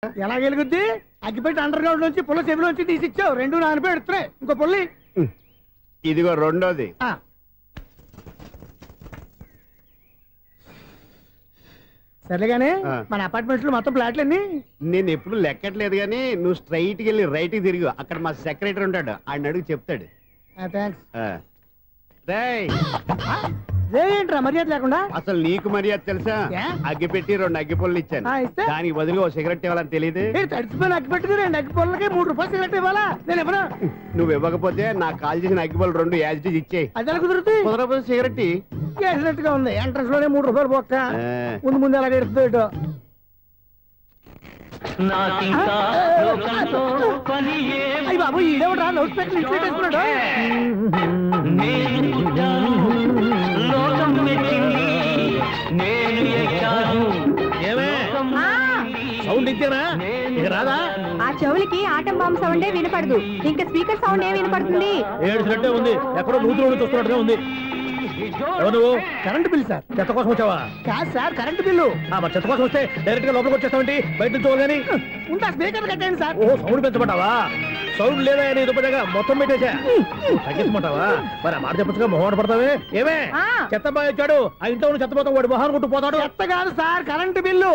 ఎలా వెలుగుద్ది? అగ్గిపెట్టి under ground నుంచి పుల్ల చెవిలోంచి తీసిచ్చావు. రెండు నాన్నపై ఎడుతున్నాయి. ఇంకో పుల్లి ఇదిగో రెండోది. సరేగానే మన అపార్ట్మెంట్స్ లో మొత్తం ఫ్లాట్లు అన్ని నేను ఎప్పుడు లెక్కట్లేదు గానీ నువ్వు స్ట్రైట్ కి వెళ్ళి రైట్ కి తిరిగి అక్కడ మా సెక్రటరీ ఉంటాడు, ఆయన అడుగు చెప్తాడు. ఏంట్రా మర్యాద లేకుండా? అసలు నీకు మర్యాద తెలుసా? అగ్గి పెట్టి 2 అగ్గి పుల్లలు ఇచ్చాను, దానికి బదులు ఓ సిగరెట్ ఇవ్వాలని తెలియదు. తడిచిపోయిన అగ్గి పెట్టి 2 అగ్గి పుల్లలకి 3 రూపాయలు సిగరెట్ ఇవ్వాలా? నేను ఇవ్వను. నువ్వు ఇవ్వకపోతే నాకు కాల్ చేసిన అగ్గి పుల్లలు 2 యాజిటీస్ ఇచ్చేయి. అది ఎలా కుదురుతుంది? కుదరకపోతే సిగరెట్ వేసినట్టుగా ఉంది. ఎంట్రన్స్ లోనే 3 రూపాయలు పోక్క. ముందు ముందు ఎలా ఎడుతుంది ఇటు. అయ్యి బాబు ఈడేవడా లౌడ్ స్పీకర్ ఇన్స్టేట్ చేసుకున్నాడు. సౌండ్ ఇచ్చారా? ఇక రాదా? ఆ చెవులకి ఆటం బాంబు సౌండే వినపడదు, ఇంకా స్పీకర్ సౌండ్ ఏ వినపడుతుంది? ఏడ్చినట్టే ఉంది, ఎక్కడో నూతులు చూస్తున్నట్టుగా ఉంది. నువ్వు కరెంట్ బిల్ సార్. చెత్త కోసం వచ్చావా? కాదు సార్, కరెంట్ బిల్లు. మరి చెత్త కోసం వస్తే డైరెక్ట్ గా లోపలికి వచ్చేస్తావంటి? బయట నుంచి కానీ ఉంటా స్పీకర్ కట్టండి సార్. ఓ సౌండ్ పెంచమంటావా? సౌండ్ లేదా అని దుప్పగా మొత్తం పెట్టేసా తగ్గించమంటావా? మరి ఆ మాట చెప్పచ్చుగా మొహమాట పడతావే. ఏమే చెత్త బాగా వచ్చాడు, ఆ ఇంట్లో చెత్త పోతాం, వాడు మొహాన్ని కొట్టు పోతాడు. చెత్త కాదు sir, current bill.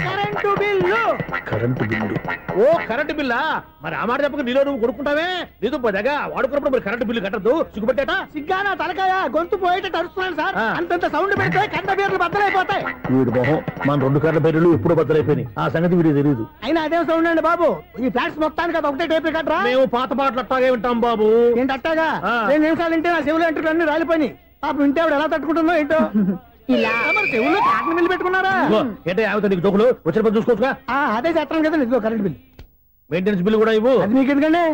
Current bill. Current bill. ఓ కరెంటు బిల్లా? మరి ఆ మాట చెప్పక నీలో నువ్వు కొడుకుంటావే. నీతో పోదాగా వాడుకున్నప్పుడు మరి కరెంటు బిల్లు కట్టద్దు, సిగ్గుపెట్టేట. సిగ్గానా తలకాయ గొంతు పోయేటట్టు అరుస్తున్నాను సార్. అంతంత సౌండ్ పెడితే కంట బీర్లు బద్దలైపోతాయి. వీడు మొహం మన 2 కార్ల బీర్లు ఎప్పుడు బద్దలైపోయినాయి, ఆ సంగతి వీడికి తెలియదు. అయినా అదే సౌండ్ అండి బాబు. ఈ ఫ్లాట్స్ మొత్తానికి అది ఒకటే టైప్ కట్టరా? మేము పాత పాటలు అట్టాగే వింటాం బాబు. ఏంటి అట్టాగా? 2 నిమిషాలు వింటే నా చెవులు ఎంటర్ అన్ని రాలిపోయినాయి. పాపం వింటే ఆవిడ ఎలా తట్టుకుంటుందో ఏంటో. ఇలా మరి చెవుల్లో కాటన్ బిల్లు పెట్టుకున్నారా? ఏంటో యావత నీకు జోకులు వచ్చిన పని చూసుకోవచ్చుగా. అదే చేస్తాను కదా. ఇదిగో కరెంట్ బిల్. మెయింటెనెన్స్ బిల్లు కూడా ఇవ్వు. అది మీకు ఎందుకండి?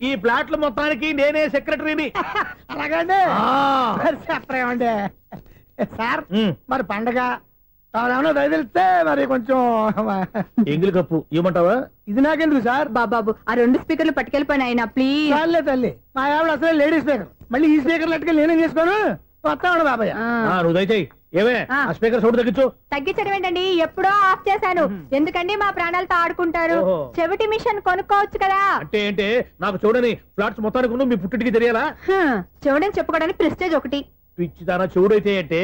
ఈ ఫ్లాట్ల మొత్తానికి నేనే సెక్రటరీని. అలాగండి. చెప్పరేమండి సార్. మరి పండగ ఏమన్నా దయదలిస్తే మరి కొంచెం ఎంగిలి కప్పు ఇవ్వమంటావా? ఇది నాకెందుకు సార్? బాబాబు ఆ 2 స్పీకర్లు పట్టుకెళ్ళిపోయినా ప్లీజ్. చాలే తల్లి, మా ఆవిడ అసలే లేడీ స్పీకర్. మళ్ళీ ఈ స్పీకర్ లెట్టుకెళ్ళి నేనేం చేసుకోను. వస్తాడు బాబాయ్. నువ్వు దయచేయి. ఏమే ఆ స్పీకర్ సౌండ్ తగ్గించు. తగ్గించడం ఏంటండి, ఎప్పుడో ఆఫ్ చేశాను. ఎందుకండి మా ప్రాణాలతో ఆడుకుంటారు? చెవిటి మిషన్ కొనుక్కోవచ్చు కదా. అంటే ఏంటే నాకు చూడని ఫ్లాట్స్ మొత్తానికి మీ పుట్టింటికి తెలియాలా? చెవుడని చెప్పుకోవడానికి ప్రెస్టేజ్ ఒకటి. పిచ్చిదానా చెవుడైతే అంటే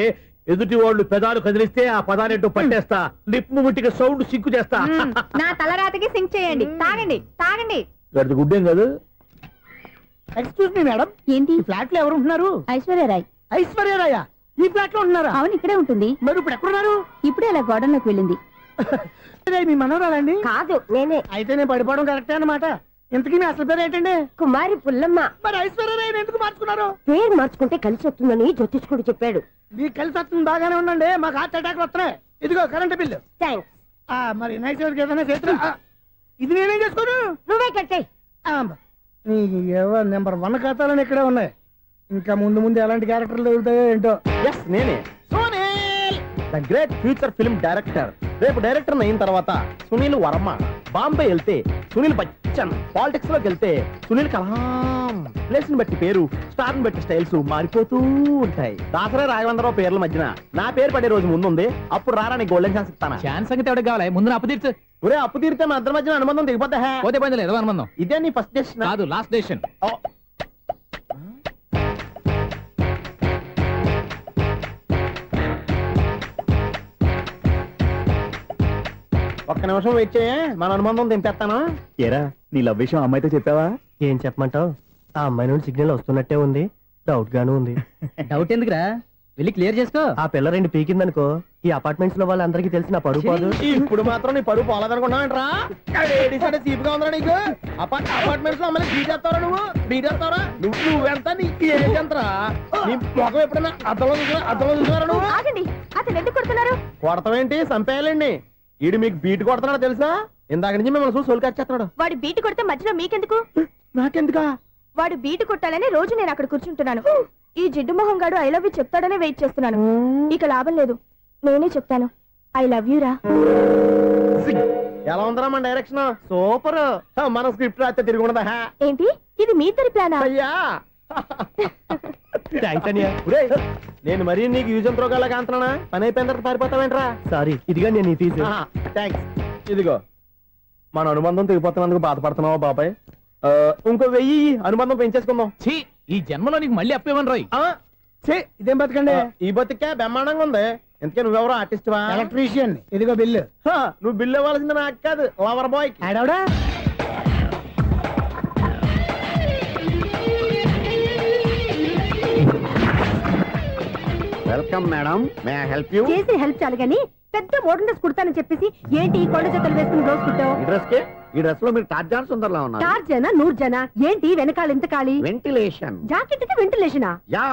ఎదుటి వాళ్ళు పెదాలు కదిలిస్తే ఆ పదానేటో పట్టేస్తా, లిప్ ముట్టికి సౌండ్ సింకు చేస్తా. నా తలరాతకి సింక్ చేయండి. తాగండి తాగండి. గడిది గుడ్డేం కాదు. ఎక్స్క్యూజ్ మీ మేడం, ఏంటి ఫ్లాట్ లో ఎవరు ఉంటున్నారు? ఐశ్వర్యరాయ్. ఐశ్వర్యరాయ ఈ ఫ్లాట్ లో ఉంటున్నారా? అవును, ఇక్కడే ఉంటుంది. మరి ఇప్పుడు ఎక్కడున్నారు? ఇప్పుడే అలా గోడౌన్లోకి వెళ్ళింది. మీ మనవరాలండి? కాదు, నేనే. అయితే నేను పడిపోవడం కరెక్టే అన్నమాట. ఇంతకీ మీ అసలు పేరు ఏంటండి? కుమారి పుల్లమ్మ. మరి ఐశ్వర్యరాయని ఎందుకు మార్చుకున్నారు? పేరు మార్చుకుంటే కలిసి వస్తుందని జ్యోతిష్కుడు చెప్పాడు. మీకు కలిసి వస్తుంది, బాగానే ఉండండి. మాకు హార్ట్ అటాక్ వస్తున్నాయి. ఇదిగో కరెంట్ బిల్లు. థ్యాంక్స్. మరి నైట్ ఏదైనా చేతులు ఇది నేనేం చేసుకోను? నువ్వే కట్టే. నెంబర్ 1 ఖాతాలని ఇక్కడే ఉన్నాయి. ఇంకా ముందు ముందు ఎలాంటి క్యారెక్టర్లు దొరుకుతాయో ఏంటో. నేనే the great future film director. రేపు డైరెక్టర్ అయిన తర్వాత సునీల్ వర్మ. బాంబే వెళ్తే సునీల్ బచ్చన్, పాలిటిక్స్ లోకి వెళ్తే సునీల్ కలాం. ప్లేస్ ని బట్టి పేరు, స్టార్ ని బట్టి స్టైల్స్ మారిపోతూ ఉంటాయి. దాసరా రాఘవేంద్రరావు పేర్ల మధ్యన నా పేరు పడే రోజు ముందుంది. అప్పుడు రారా నీ గోల్డెన్ ఛాన్స్ ఇస్తానా? ఛాన్స్ సంగతి ఎవరికి కావాలి? ముందు అప్పు తీర్చు. ఒరే అప్పు తీరితే మా ఇద్దరి మధ్యన అనుబంధం దిగిపోతా. పోతే పని లేదు అనుబంధం. ఇదే నీ ఫస్ట్ డెసిషన్ కాదు, లాస్ట్ డెసిషన్. ఒక్క నిమిషం వెయిట్ చేయ, మన అనుబంధం దింపేస్తాను. ఏరా నీ లవ్ విషయం అమ్మాయితో చెప్పావా? ఏం చెప్పమంటావు? ఆ అమ్మాయి నుండి సిగ్నల్ వస్తున్నట్టే ఉంది. డౌట్ గాను ఉంది. డౌట్ ఎందుకురా, వెళ్ళి క్లియర్ చేసుకో. ఆ పిల్ల 2 పీకిందనుకో, ఈ అపార్ట్మెంట్స్ లో వాళ్ళందరికీ తెలిసిన పరుగు పోదు. ఇప్పుడు మాత్రం నీ పరుగు పోలేదనుకున్నావంటరా? చీప్ గా ఉందా నీకు? అపార్ట్మెంట్స్ లో అమ్మని బీటేస్తావరా? బీటేస్తావరా? నువ్వెంత, నీ ఏజ్ ఎంతరా? నీ మొఖం ఎప్పుడైనా అర్థంలో చూసారా నువ్వు? ఆగండి, అతను ఎందుకు కొడుతున్నారు? కొడతావేంటి? చంపేయాలండి. ఈడు మీకు బీట్ కొడుతున్నాడు తెలుసా? ఇందాక నుంచి మిమ్మల్ని చూసి సోల్కొచ్చేస్తున్నాడు. వాడు బీటు కొడితే మధ్యలో మీకెందుకు? నాకెందుకా? వాడు బీటు కొట్టాలని రోజు నేను అక్కడ కూర్చుంటున్నాను. ఈ జిడ్డు మొహం గాడు ఐ లవ్ యూ చెప్తాడనే వెయిట్ చేస్తున్నాను. ఇక లాభం లేదు, నేనే చెప్తాను. ఐ లవ్ యూ రా. ఎలా ఉందరా మన డైరెక్షన్? సూపర్. మన స్క్రిప్ట్ రాస్తే తిరిగి ఉండదా? ఏంటి ఇది మీ ఇద్దరి ప్లానా? అయ్యా నేను మరీ నీకు యూజ్ అంత రోగాలాగా అంటున్నా. పని అయిపోయిన తర్వాత పారిపోతావేంట్రా? సారీ, ఇదిగా నేను థ్యాంక్స్. ఇదిగో మన అనుబంధం తెగిపోతున్నందుకు బాధపడుతున్నావా బాబాయ్? ఇంకో 1000 అనుబంధం పెంచేసుకుందాం. ఛీ, ఈ జన్మలో నీకు మళ్ళీ అప్పేమని రాయ్. ఇదేం బతకండి? ఈ బతికే బ్రహ్మాండంగా ఉంది. ఎందుకే నువ్వెవరో ఆర్టిస్ట్ వా? ఎలక్ట్రీషియన్. ఇదిగో బిల్లు. నువ్వు బిల్లు ఇవ్వాల్సింది నాకు కాదు, లవర్ బాయ్. ఆడవడా? Welcome madam, may I help you? చేసి హెల్ప్ చాలు గానీ పెద్ద మోడల్ డ్రెస్ కుడతానని చెప్పేసి ఏంటి ఈ కొండ జతలు వేసుకుని బ్లౌజ్ కుట్టావు? ఈ డ్రెస్ లో మీరు టార్జాన్ సుందర్లా ఉన్నారు. టార్జనా నూర్జనా ఏంటి వెనకాల ఎంత ఖాళీ? వెంటిలేషన్. జాకెట్ కి వెంటిలేషనా? యా,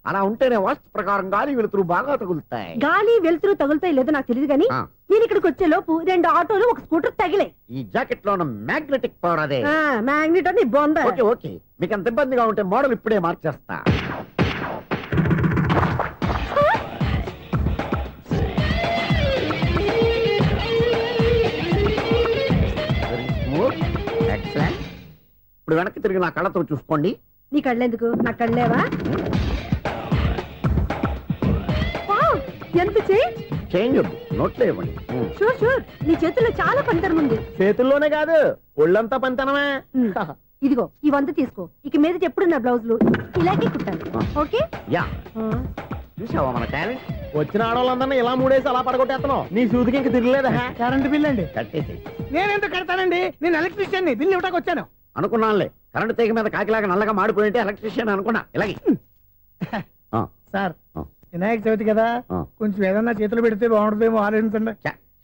అలా ఉంటేనే వాస్తు ప్రకారం గాలి వెలుతురు బాగా తగులుతాయి. గాలి వెలుతురు తగులుతాయి లేదో నాకు తెలియదు గానీ నేను ఇక్కడికి వచ్చే లోపు 2 ఆటోలు ఒక స్కూటర్ తగిలే. ఈ జాకెట్ లో ఉన్న మ్యాగ్నెటిక్ పవర్ అదే. మ్యాగ్నెట్ అని బొంద. ఓకే ఓకే, మీకు అంత ఇబ్బందిగా ఉంటే మోడల్ ఇప్పుడే మార్చేస్తా. ఎక్సలెంట్. ఇప్పుడు వెనక్కి తిరిగి నా కళ్ళతో చూసుకోండి. నీ కళ్ళెందుకు? నా కళ్ళేవా? ఎంత చేంజ్? చేంజ్ నోట్లో ఇవ్వండి. షూర్ షూర్, నీ చేతుల్లో చాలా పనితనం ఉంది. చేతుల్లోనే కాదు ఒళ్ళంతా పంతనమే. ఇదిగో ఈ 100 తీసుకో. ఇక మీద ఎప్పుడు నా బ్లౌజులు ఇలాగే కుట్టాలి. ఓకే? యా, చూసావా మన టాలెంట్? వచ్చిన ఆడవాళ్ళందరినీ ఇలా మూడేసి అలా పడగొట్టేస్తున్నావు. నీ సూదికి ఇంక తిరగలేదా? కరెంట్ బిల్ అండి. కట్టేసి. నేనెందుకు కడతానండి? నేను ఎలక్ట్రీషియన్. బిల్లు ఇవ్వడానికి వచ్చాను. అనుకున్నానులే, కరెంట్ తీగ మీద కాకిలాగా నల్లగా మాడిపోయింటే ఎలక్ట్రీషియన్ అనుకున్నా. ఇలాగే సార్, వినాయక చవితి కదా, కొంచెం ఏదన్నా చేతులు పెడితే బాగుంటుందేమో ఆలోచించండి.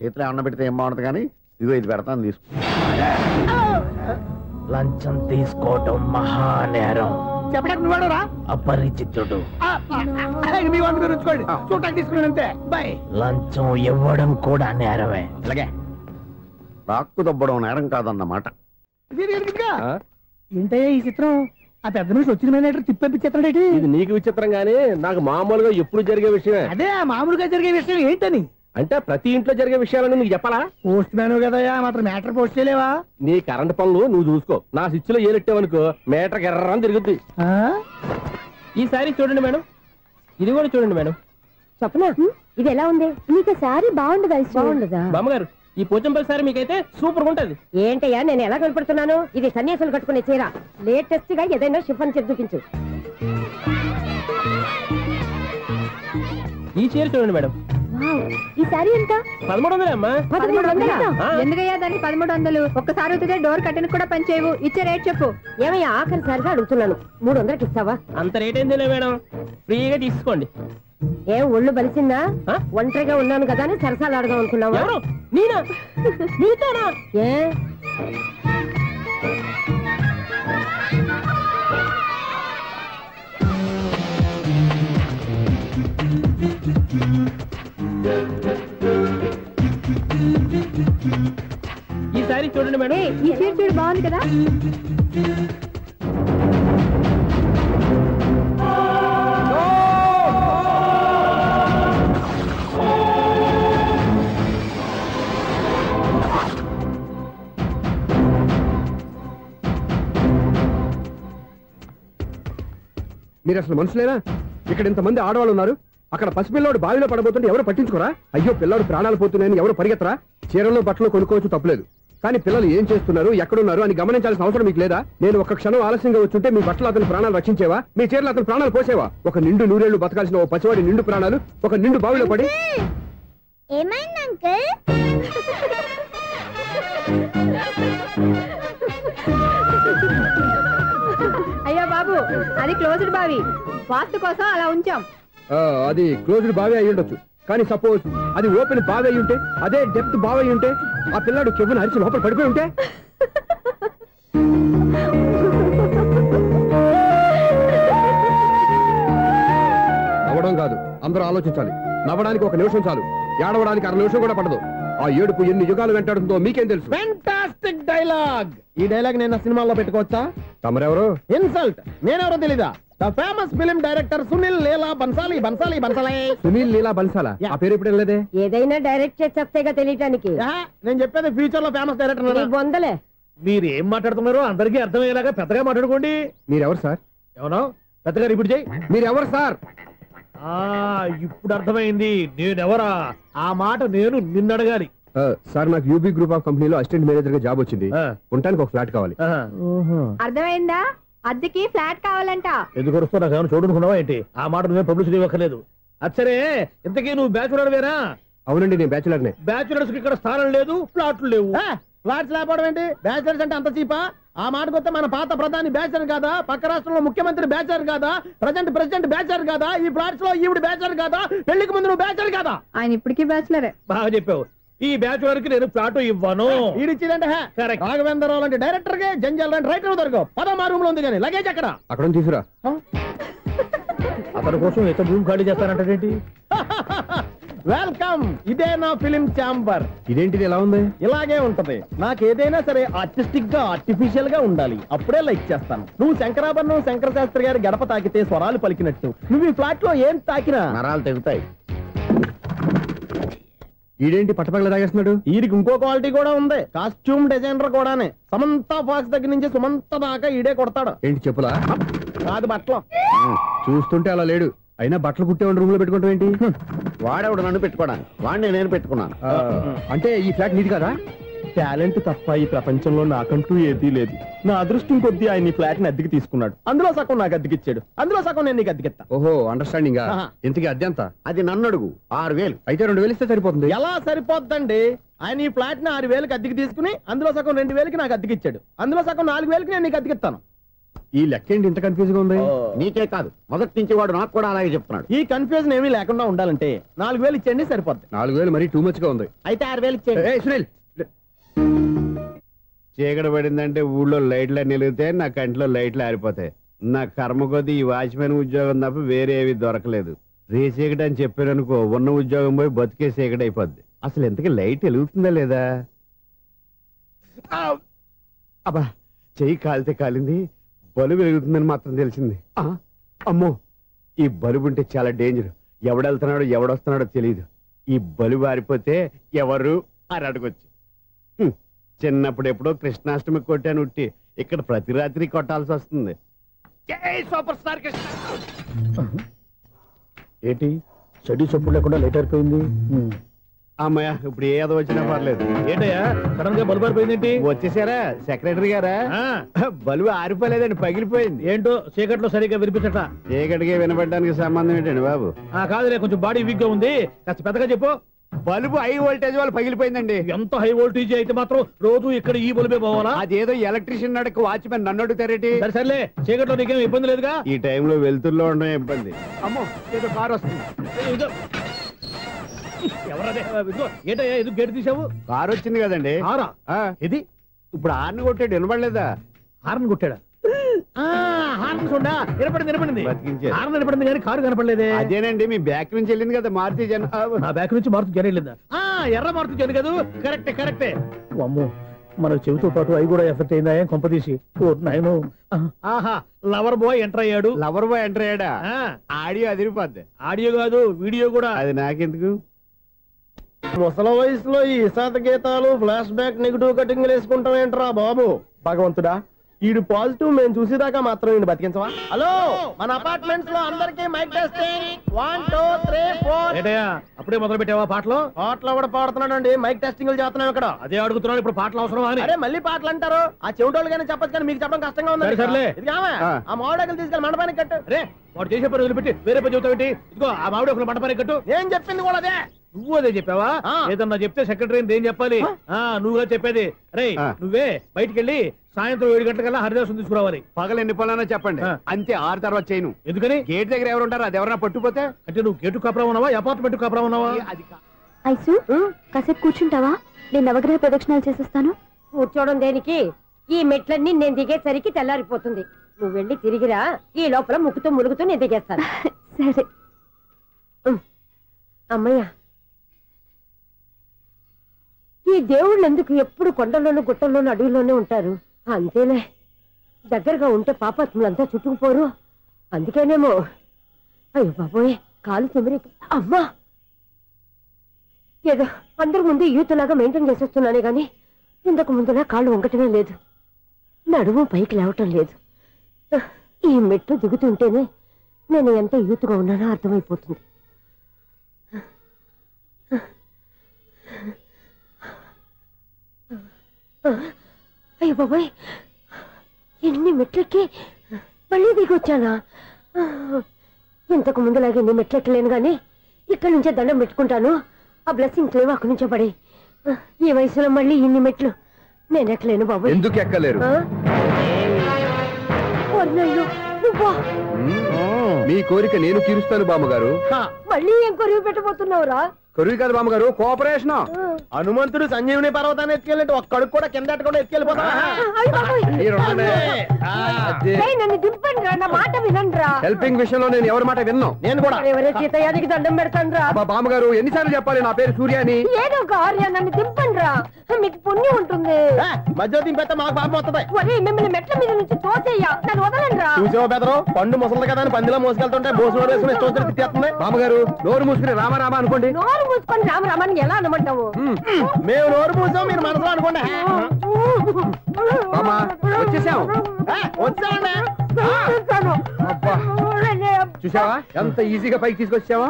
చేతిలో అన్న పెడితే ఏం బాగుంటుంది కానీ ఇదిగో ఇది పెడతాను, తీసుకో. లంచం తీసుకోవటం మహానేరం. చెప్పడానికి నువ్వాడరా? అపరిచితుడు. మీ వంద మీరు ఉంచుకోండి, చూడటానికి తీసుకున్నాను అంతే. బాయ్. లంచం ఇవ్వడం కూడా నేరమే. ఇలాగే రాక్కు దబ్బడం నేరం కాదన్నమాట. ఏంటయ్యా ఈ చిత్రం? ఆ పెద్ద నుంచి వచ్చిన మేనేటర్ తిప్పించేస్తాడేటి? ఇది నీకు విచిత్రం గానీ నాకు మామూలుగా ఎప్పుడు జరిగే విషయమే. అదే మామూలుగా జరిగే విషయం ఏంటని? అంటే ప్రతి ఇంట్లో జరిగే విషయాలని నీకు చెప్పాలా? పోస్ట్ మ్యాన్ కదయ్యా, మాత్రం మ్యాటర్ పోస్ట్ చేయలేవా? నీ కరెంట్ పనులు నువ్వు చూసుకో. నా స్విచ్ లో ఏలెట్టావనుకో మీటర్ ఎర్రని తిరుగుద్ది. ఈసారి చూడండి మేడం, ఇది కూడా చూడండి మేడం. చెప్పనా? ఇది ఎలా ఉంది? నీకు సారీ బాగుండదా? బాగుండదా బామ్మగారు? ఈ పోచంపల్లి సారీ మీకైతే సూపర్ ఉంటది. ఏంటయ్యా నేను ఎలా కనపడుతున్నాను? ఇది సన్యాసులు కట్టుకునే చీర. లేటెస్ట్ గా ఏదైనా షిఫాన్ చేసి చూపించు. ఈ చీర చూడండి మేడం. ఈ సారీ ఎంత? 1300 అమ్మా. 1300? ఎందుకయ్యా దానికి 1300? ఒక్కసారి అవుతుందే డోర్ కట్టెన్ కూడా పనిచేయవు. ఇచ్చే రేట్ చెప్పు. ఏమయ్యా ఆఖరిసారిగా అడుగుతున్నాను, 300కి ఇస్తావా? అంత రేట్ ఏందిలే మేడం, ఫ్రీగా తీసుకోండి. ఏం ఒళ్ళు బలిసిందా? ఒంటరిగా ఉన్నాను కదా అని సరసాలు అడదాం అనుకున్నావా? నేనా? నీతోనా? ఏ ఈ సారీ చూడండి మేడం. ఈ చీర చూడు, బాగుంది కదా? మీరు అసలు మనుషులేనా? ఇక్కడ ఇంతమంది ఆడవాళ్ళు ఉన్నారు, అక్కడ పసిపిల్లాడు బావిలో పడబోతుంటే ఎవరు పట్టించుకోరా? అయ్యో పిల్లాడు ప్రాణాలు పోతున్నాయని ఎవరు పరిగెత్తరా? చీరలు బట్టలు కొనుక్కోవచ్చు, తప్పులేదు. కానీ పిల్లలు ఏం చేస్తున్నారు, ఎక్కడున్నారు అని గమనించాల్సిన అవసరం మీకు లేదా? నేను ఒక్క క్షణం ఆలస్యంగా వచ్చుంటే మీ బట్టలు అతని ప్రాణాలు రక్షించేవా? మీ చీరలు అతని ప్రాణాలు పోసేవా? ఒక నిండు నూరేళ్లు బతకాల్సిన ఓ పసివాడి నిండు ప్రాణాలు ఒక నిండు బావిలో పడి. ఏమైంది అంకుల్? అయ్యో బాబు, అది క్లోజ్డ్ బావి, వాస్తు కోసం అలా ఉంచాం. అది క్లోజ్డ్ బావి అయి ఉండొచ్చు, కానీ సపోజ్ అది ఓపెన్ బావి అయి ఉంటే, అదే డెప్త్ బావి అయి ఉంటే, ఆ పిల్లాడు కెవ్వును అరిచి లోపల పడిపోయి ఉంటే? నవ్వడం కాదు, అందరూ ఆలోచించాలి. నవ్వడానికి 1 నిమిషం చాలు, ఏడవడానికి 1/2 నిమిషం కూడా పడదు. ఆ ఏడుపు ఎన్ని యుగాలు వెంటాడుతుందో మీకేం తెలుసు? Fantastic dialogue. ఈ డైలాగ్ నేను సినిమాలో పెట్టుకోవచ్చా? తమరెవరు? ఇన్సల్ట్. నేనెవరో తెలీదా? The famous film director Sunil Leela Bansali. Sunil Leela బన్సాలా? ఆ పేరు ఇప్పుడు లేదే. ఏదైనా డైరెక్ట్ చేసేస్తేగా తెలియటానికి. నేను చెప్పేది ఫ్యూచర్ లో ఫేమస్ డైరెక్టర్. బొందలే. మీరు ఏం మాట్లాడుతున్నారో అందరికీ అర్థమయ్యేలాగా పెద్దగా మాట్లాడుకోండి. మీరెవరు సార్? ఎవరో పెద్దగా రిపీట్ చేయి. మీరెవరు సార్? ఇప్పుడు అర్థమైంది నేనెవరా. ఆ మాట నేను నిన్నడగాలి. సార్ నాకు యూబీ గ్రూప్ ఆఫ్ కంపెనీలో అసిస్టెంట్ మేనేజర్ గా జాబ్ వచ్చింది. ఉండటానికి ఒక ఫ్లాట్ కావాలి. అర్థమైందా? అద్దెకి ఫ్లాట్ కావాలంట. ఎందుకు వస్తావు? నాకు ఏమైనా చూడనుకున్నావా ఏంటి? ఆ మాట నువ్వే పబ్లిసిటీ ఇవ్వక్కర్లేదు. అచ్చరే, ఇంతకీ నువ్వు బ్యాచులర్ వేరా? అవునండి, నేను బ్యాచులర్ నే. బ్యాచులర్స్ కి ఇక్కడ స్థానం లేదు, ఫ్లాట్లు లేవు. ఫ్లాట్స్ లేకపోవడం ఏంటి? బ్యాచిలర్స్ అంటే అంత చీపా? ఆ మాటకొస్తే మన పాత ప్రధాని బ్యాచర్ కాదా? పక్క రాష్ట్రంలో ముఖ్యమంత్రి బ్యాచర్ కాదా? ప్రెసిడెంట్ బ్యాచర్ కాదా? ఈ ఫ్లాట్స్ లో ఈవిడ బ్యాచర్ కాదా? పెళ్లికి ముందు నువ్వు బ్యాచర్ కాదా? ఆయన ఇప్పటికీ బ్యాచులరే. బాగా చెప్పావు. ఈ బ్యాచులర్ కి నేను ఫ్లాట్ ఇవ్వను. ఈడిచ్చిందంటే రాఘవేంద్రరావు లాంటి డైరెక్టర్ కి జంజల్ లాంటి రైటర్ దొరకవు. పదమా రూమ్ లో ఉంది కానీ లగేజ్ అక్కడ. అక్కడ తీసుకురా. అతని కోసం ఎంత రూమ్ ఖాళీ చేస్తానంటే వెల్కమ్. ఇదే నా ఫిలిం ఛాంబర్. ఇదేంటిది ఎలా ఉంది? ఇలాగే ఉంటది. నాకు ఏదైనా సరే ఆర్టిస్టిక్ గా ఆర్టిఫిషియల్ గా ఉండాలి, అప్పుడే లైక్ చేస్తాను. నువ్వు శంకరాభరణం శంకర శాస్త్రి గారి గడప తాకితే స్వరాలు పలికినట్టు నువ్వు ఈ ఫ్లాట్ లో ఏం తాకినా నరాలు తెగుతాయి. ఈడేంటి పట్టపగల తాగేస్తున్నాడు? వీరికి ఇంకో క్వాలిటీ కూడా ఉంది. కాస్ట్యూమ్ డిజైనర్ కూడానే. సమంత ఫాక్స్ దగ్గర నుంచి సుమంత దాకా ఈడే కొడతాడు. ఏంటి చెప్పులా? కాదు బట్టలు. చూస్తుంటే అలా లేడు. అయినా బట్టలు కుట్టేవాడి రూమ్ లో పెట్టుకుంటాం ఏంటి? వాడేవాడు నన్ను పెట్టుకోవడానికి, వాడిని నేను పెట్టుకున్నాను. అంటే ఈ ఫ్లాట్ నీది కదా? టాలెంట్ తప్ప ఈ ప్రపంచంలో నాకంటూ ఏదీ లేదు. నా అదృష్టం కొద్దీ ఆయన ఈ ఫ్లాట్ ని అద్దెకి తీసుకున్నాడు. అందులో సగం నాకు అద్దెకిచ్చాడు, అందులో సగం నేను నీకు అద్దెకిస్తా. ఓహో, అండర్స్టాండింగ్. ఇంతకీ అద్దె ఎంత? అది నన్ను అడుగు. 6,000. అయితే 2,000 ఇస్తే సరిపోతుంది. ఎలా సరిపోద్దండి? ఆయన ఈ ఫ్లాట్ ని 6,000కి అద్దెకి తీసుకుని అందులో సగం 2,000కి నాకు అద్దెకిచ్చాడు, అందులో సగం 4,000కి నేను నీకు అద్దెకిస్తాను. ఈ లెక్క ఏంటి ఇంత కన్ఫ్యూజ్ గా ఉంది? నీకే కాదు, మొదటి నుంచి వాడు నాకు కూడా అలాగే చెప్తున్నాడు. ఈ కన్ఫ్యూజన్ ఏమీ లేకుండా ఉండాలంటే 4,000 ఇచ్చేయండి, సరిపోద్ది. 4,000 మరీ టూ మచ్ గా ఉంది. అయితే 6,000 ఇచ్చేయండి. సునీల్, చీకటి పడిందంటే ఊళ్ళో లైట్లు నిలిగితే నా కంటిలో లైట్లు ఆరిపోతాయి. నా కర్మ కొద్దీ ఈ వాచ్మెన్ ఉద్యోగం తప్ప వేరే ఏవి దొరకలేదు. రేచీకటి అని చెప్పారనుకో, ఉన్న ఉద్యోగం పోయి బతికే చీకటి అయిపోద్ది. అసలు ఎంతకీ లైట్ వెలుగుతుందా లేదా? అబ్బా, చెయ్యి కాలితే కాలింది, బలుబు వెలుగుతుందని మాత్రం తెలిసింది. అమ్మో, ఈ బలుబు ఉంటే చాలా డేంజర్. ఎవడెళ్తున్నాడో ఎవడొస్తున్నాడో తెలియదు. ఈ బలుబు ఆరిపోతే ఎవరు అని అడగొచ్చు. చిన్నప్పుడు ఎప్పుడో కృష్ణాష్టమి కొట్టాను ఉట్టి, ఇక్కడ ప్రతి రాత్రి కొట్టాల్సి వస్తుంది. జై సూపర్ స్టార్ కృష్ణ. ఏంటి చెడు చెప్పుడు లేకుండా లేట్ అయిపోయింది? అమ్మయ్య, ఇప్పుడు ఏదో వచ్చినా పర్లేదు. ఏంటయ్యా సడన్ గా బల్బు అయిపోయింది ఏంటి? వచ్చేసారా సెక్రటరీ గారా? బలుబు ఆరిపోలేదండి, పగిలిపోయింది. ఏంటో చీకట్లో సరిగ్గా వినిపించట. చీకటికి వినపడడానికి సంబంధం ఏంటండి బాబు? కాదులే, కొంచెం బాడీ వీక్ గా ఉంది, కాస్త పెద్దగా చెప్పు. బల్బు హై వోల్టేజ్ వాళ్ళు పగిలిపోయిందండి. ఎంత హై వోల్టేజ్ అయితే మాత్రం రోజు ఇక్కడ ఈ బల్బే పోవాలా? అదేదో ఎలక్ట్రీషియన్ నడక వాచ్మెన్ నన్ను అడుగుతారేటి? సర్లే, చీకట్లో నీకేం ఇబ్బంది లేదుగా? ఈ టైంలో వెళ్తుల్లో ఉండడం ఇబ్బంది. అమ్మో, ఏదో కారు వస్తుంది. ఎవరదే? ఏంటయ్యా ఎందుకు గేటు తీసావు? కారు వచ్చింది కదండి. కారా? ఇది ఇప్పుడు హార్న్ కొట్టాడు, వినపడలేదా? హార్న్ కొట్టాడా? హార్న్ చూడా నిలబడింది. బతికించాడు. హార్న్ నిలబడింది కానీ కారు కనపడలేదే. అదేనండి, మీ బ్యాక్ నుంచి వెళ్ళింది కదా మారుతి జన. నా బ్యాక్ నుంచి మారుతి జన వెళ్ళిందా? ఎర్ర మారుతి జన కదా? కరెక్టే. అమ్మో, మన చెవితో పాటు అవి కూడా ఎఫెక్ట్ అయిందా? ఏం కొంపదీసి? ఆహా, లవర్ బాయ్ ఎంటర్ అయ్యాడు. లవర్ బాయ్ ఎంటర్ అయ్యాడా? ఆడియో అదిరిపోద్ది. ఆడియో కాదు, వీడియో కూడా. అది నాకెందుకు? ముసల వయసులో ఈ ఇసాత గీతాలు, ఫ్లాష్ బ్యాక్, నెగిటివ్ కటింగ్ వేసుకుంటాం ఏంట్రా బాబు? భగవంతుడా, ఈడు పాజిటివ్ మేము చూసేదాకా మాత్రం ఈయన బతికించవా? హలో, మన అపార్ట్మెంట్స్ లో అందరికీ మైక్ టెస్టింగ్. 1 2 3 4. ఏంటయ్యా అప్పుడే మొదలు పెట్టావా పాటలు? పాటలు కూడా పాడుతున్నాడు అండి, మైక్ టెస్టింగ్ చేస్తున్నాం ఇక్కడ. అదే అడుగుతున్నాడు, ఇప్పుడు పాటలు అవసరమా అని. అరే మళ్ళీ పాటలు అంటారు, ఆ చెవిటోళ్ళు కానీ చెప్పచ్చు కానీ మీకు చెప్పడం కష్టంగా ఉంది. సర్లే. ఆ మామిడాకులు తీసుకెళ్ళి మండపానికి కట్టు. రే, వాడు చేసే పని వదిలిపెట్టి వేరే పని చెబుతావేంటి? ఇదిగో ఆ మామిడి ఒకరు మంటపానికి కట్టు. నేను చెప్పింది కూడా అదే. నువ్వు అదే చెప్పావా? ఏదన్నా చెప్తే సెక్రటరీ ఏం చెప్పాలి? నువ్వుగా చెప్పేది. రే, నువ్వే బయటికి వెళ్ళి సాయంత్రం 7 గంటలకల్లా హరిదాసు తీసుకురావాలి. పగలు ఎన్ని పనులన్నా చెప్పండి, అంతే. 6 తర్వాత చేయను. ఎందుకని? గేట్ దగ్గర ఎవరు ఉంటారు, అది ఎవరైనా పట్టుపోతే. అంటే నువ్వు గేటు కాపురా ఉన్నావా, అపార్ట్మెంట్ కాపురా ఉన్నావా? ఐసు, కాసేపు కూర్చుంటావా? నేను నవగ్రహ ప్రదక్షిణాలు చేసేస్తాను. కూర్చోవడం దేనికి? ఈ మెట్లన్నీ నేను దిగేసరికి తెల్లారిపోతుంది. నువ్వు వెళ్ళి తిరిగిరా, ఈ లోపల ముక్కుతూ ములుగుతూ నేను దిగేస్తాను. సరే అమ్మయ్య, ఈ దేవుళ్ళు ఎందుకు ఎప్పుడు కొండల్లోనూ గుట్టల్లోనూ అడవిలోనే ఉంటారు? అంతేలే, దగ్గరగా ఉంటే పాపాత్ములంతా చుట్టుకుపోరు. అందుకేనేమో. అయ్యో బాబోయ్, కాలు చెమిరి. అమ్మా, ఏదో అందరి ముందు యూత్లాగా మెయింటైన్ చేసేస్తున్నానే గాని ఇంతకు ముందులా కాళ్ళు వంకటమే లేదు, నడుము పైకి లేవటం లేదు. ఈ మెట్లు దిగుతుంటేనే నేను ఎంత యూత్గా ఉన్నానో అర్థమైపోతుంది. అయ్యో బాబాయ్, ఎన్ని మెట్లెక్కి మళ్ళీ దిగొచ్చానా? ఇంతకు ముందులాగే ఎన్ని మెట్లెక్కలేను గాని ఇక్కడి నుంచే దండం పెట్టుకుంటాను. ఆ బ్లెస్సింగ్ లేవు అక్కడి నుంచే పడే. ఈ వయసులో మళ్ళీ ఇన్ని మెట్లు నేను ఎక్కలేను బాబు. ఎందుకు ఎక్కలేరు? మీ కోరిక నేను తీరుస్తాను బామ్మగారు. మళ్ళీ ఏం కొరివి పెట్టబోతున్నావురా? కొరివి కాదు బామ్మగారు, కోఆపరేషన్. హనుమంతుడు సంజీవుని పర్వతాన్ని ఎత్తుకెళ్ళినట్టు ఒక్కడికి కూడా కింద ఎట్టకుండా ఎత్తుకెళ్ళిపోతా. నన్ను దింపండి రా, నా మాట వినండి రా. హెల్పింగ్ విషయంలో నేను ఎవరి మాట విన్నాను. నేను కూడా ఎవరే సీతయ్యానికి దండం పెడతాను రా. బామ్మగారు ఎన్నిసార్లు చెప్పాలి నా పేరు సూర్య అని? ఏదో ఒక ఆర్య, నన్ను దింపండి రా, మీకు పుణ్యం ఉంటుంది. మధ్య దింపేస్తే మాకు పాపం వస్తుంది. ఒరే మిమ్మల్ని మెట్ల మీద నుంచి తోసేయ్యా, నన్ను వదలండి రా. చూసావా బెదరు, పండు ముసలి కదా అని పందిలో మోసుకెళ్తుంటే భోజనం వేసుకుని ఇష్టం తిట్టేస్తుంది. బామ్మగారు నోరు మూసుకుని రామారామా అనుకోండి. నోరు మూసుకొని రామరామాన్ని ఎలా అనమంటావు? మేము నోరు మూసాం, మీరు మనసులో అనుకోండి. బామ్మా వచ్చేసాం. వచ్చామండి. అబ్బా చూసావా ఎంత ఈజీగా పైకి తీసుకొచ్చావా?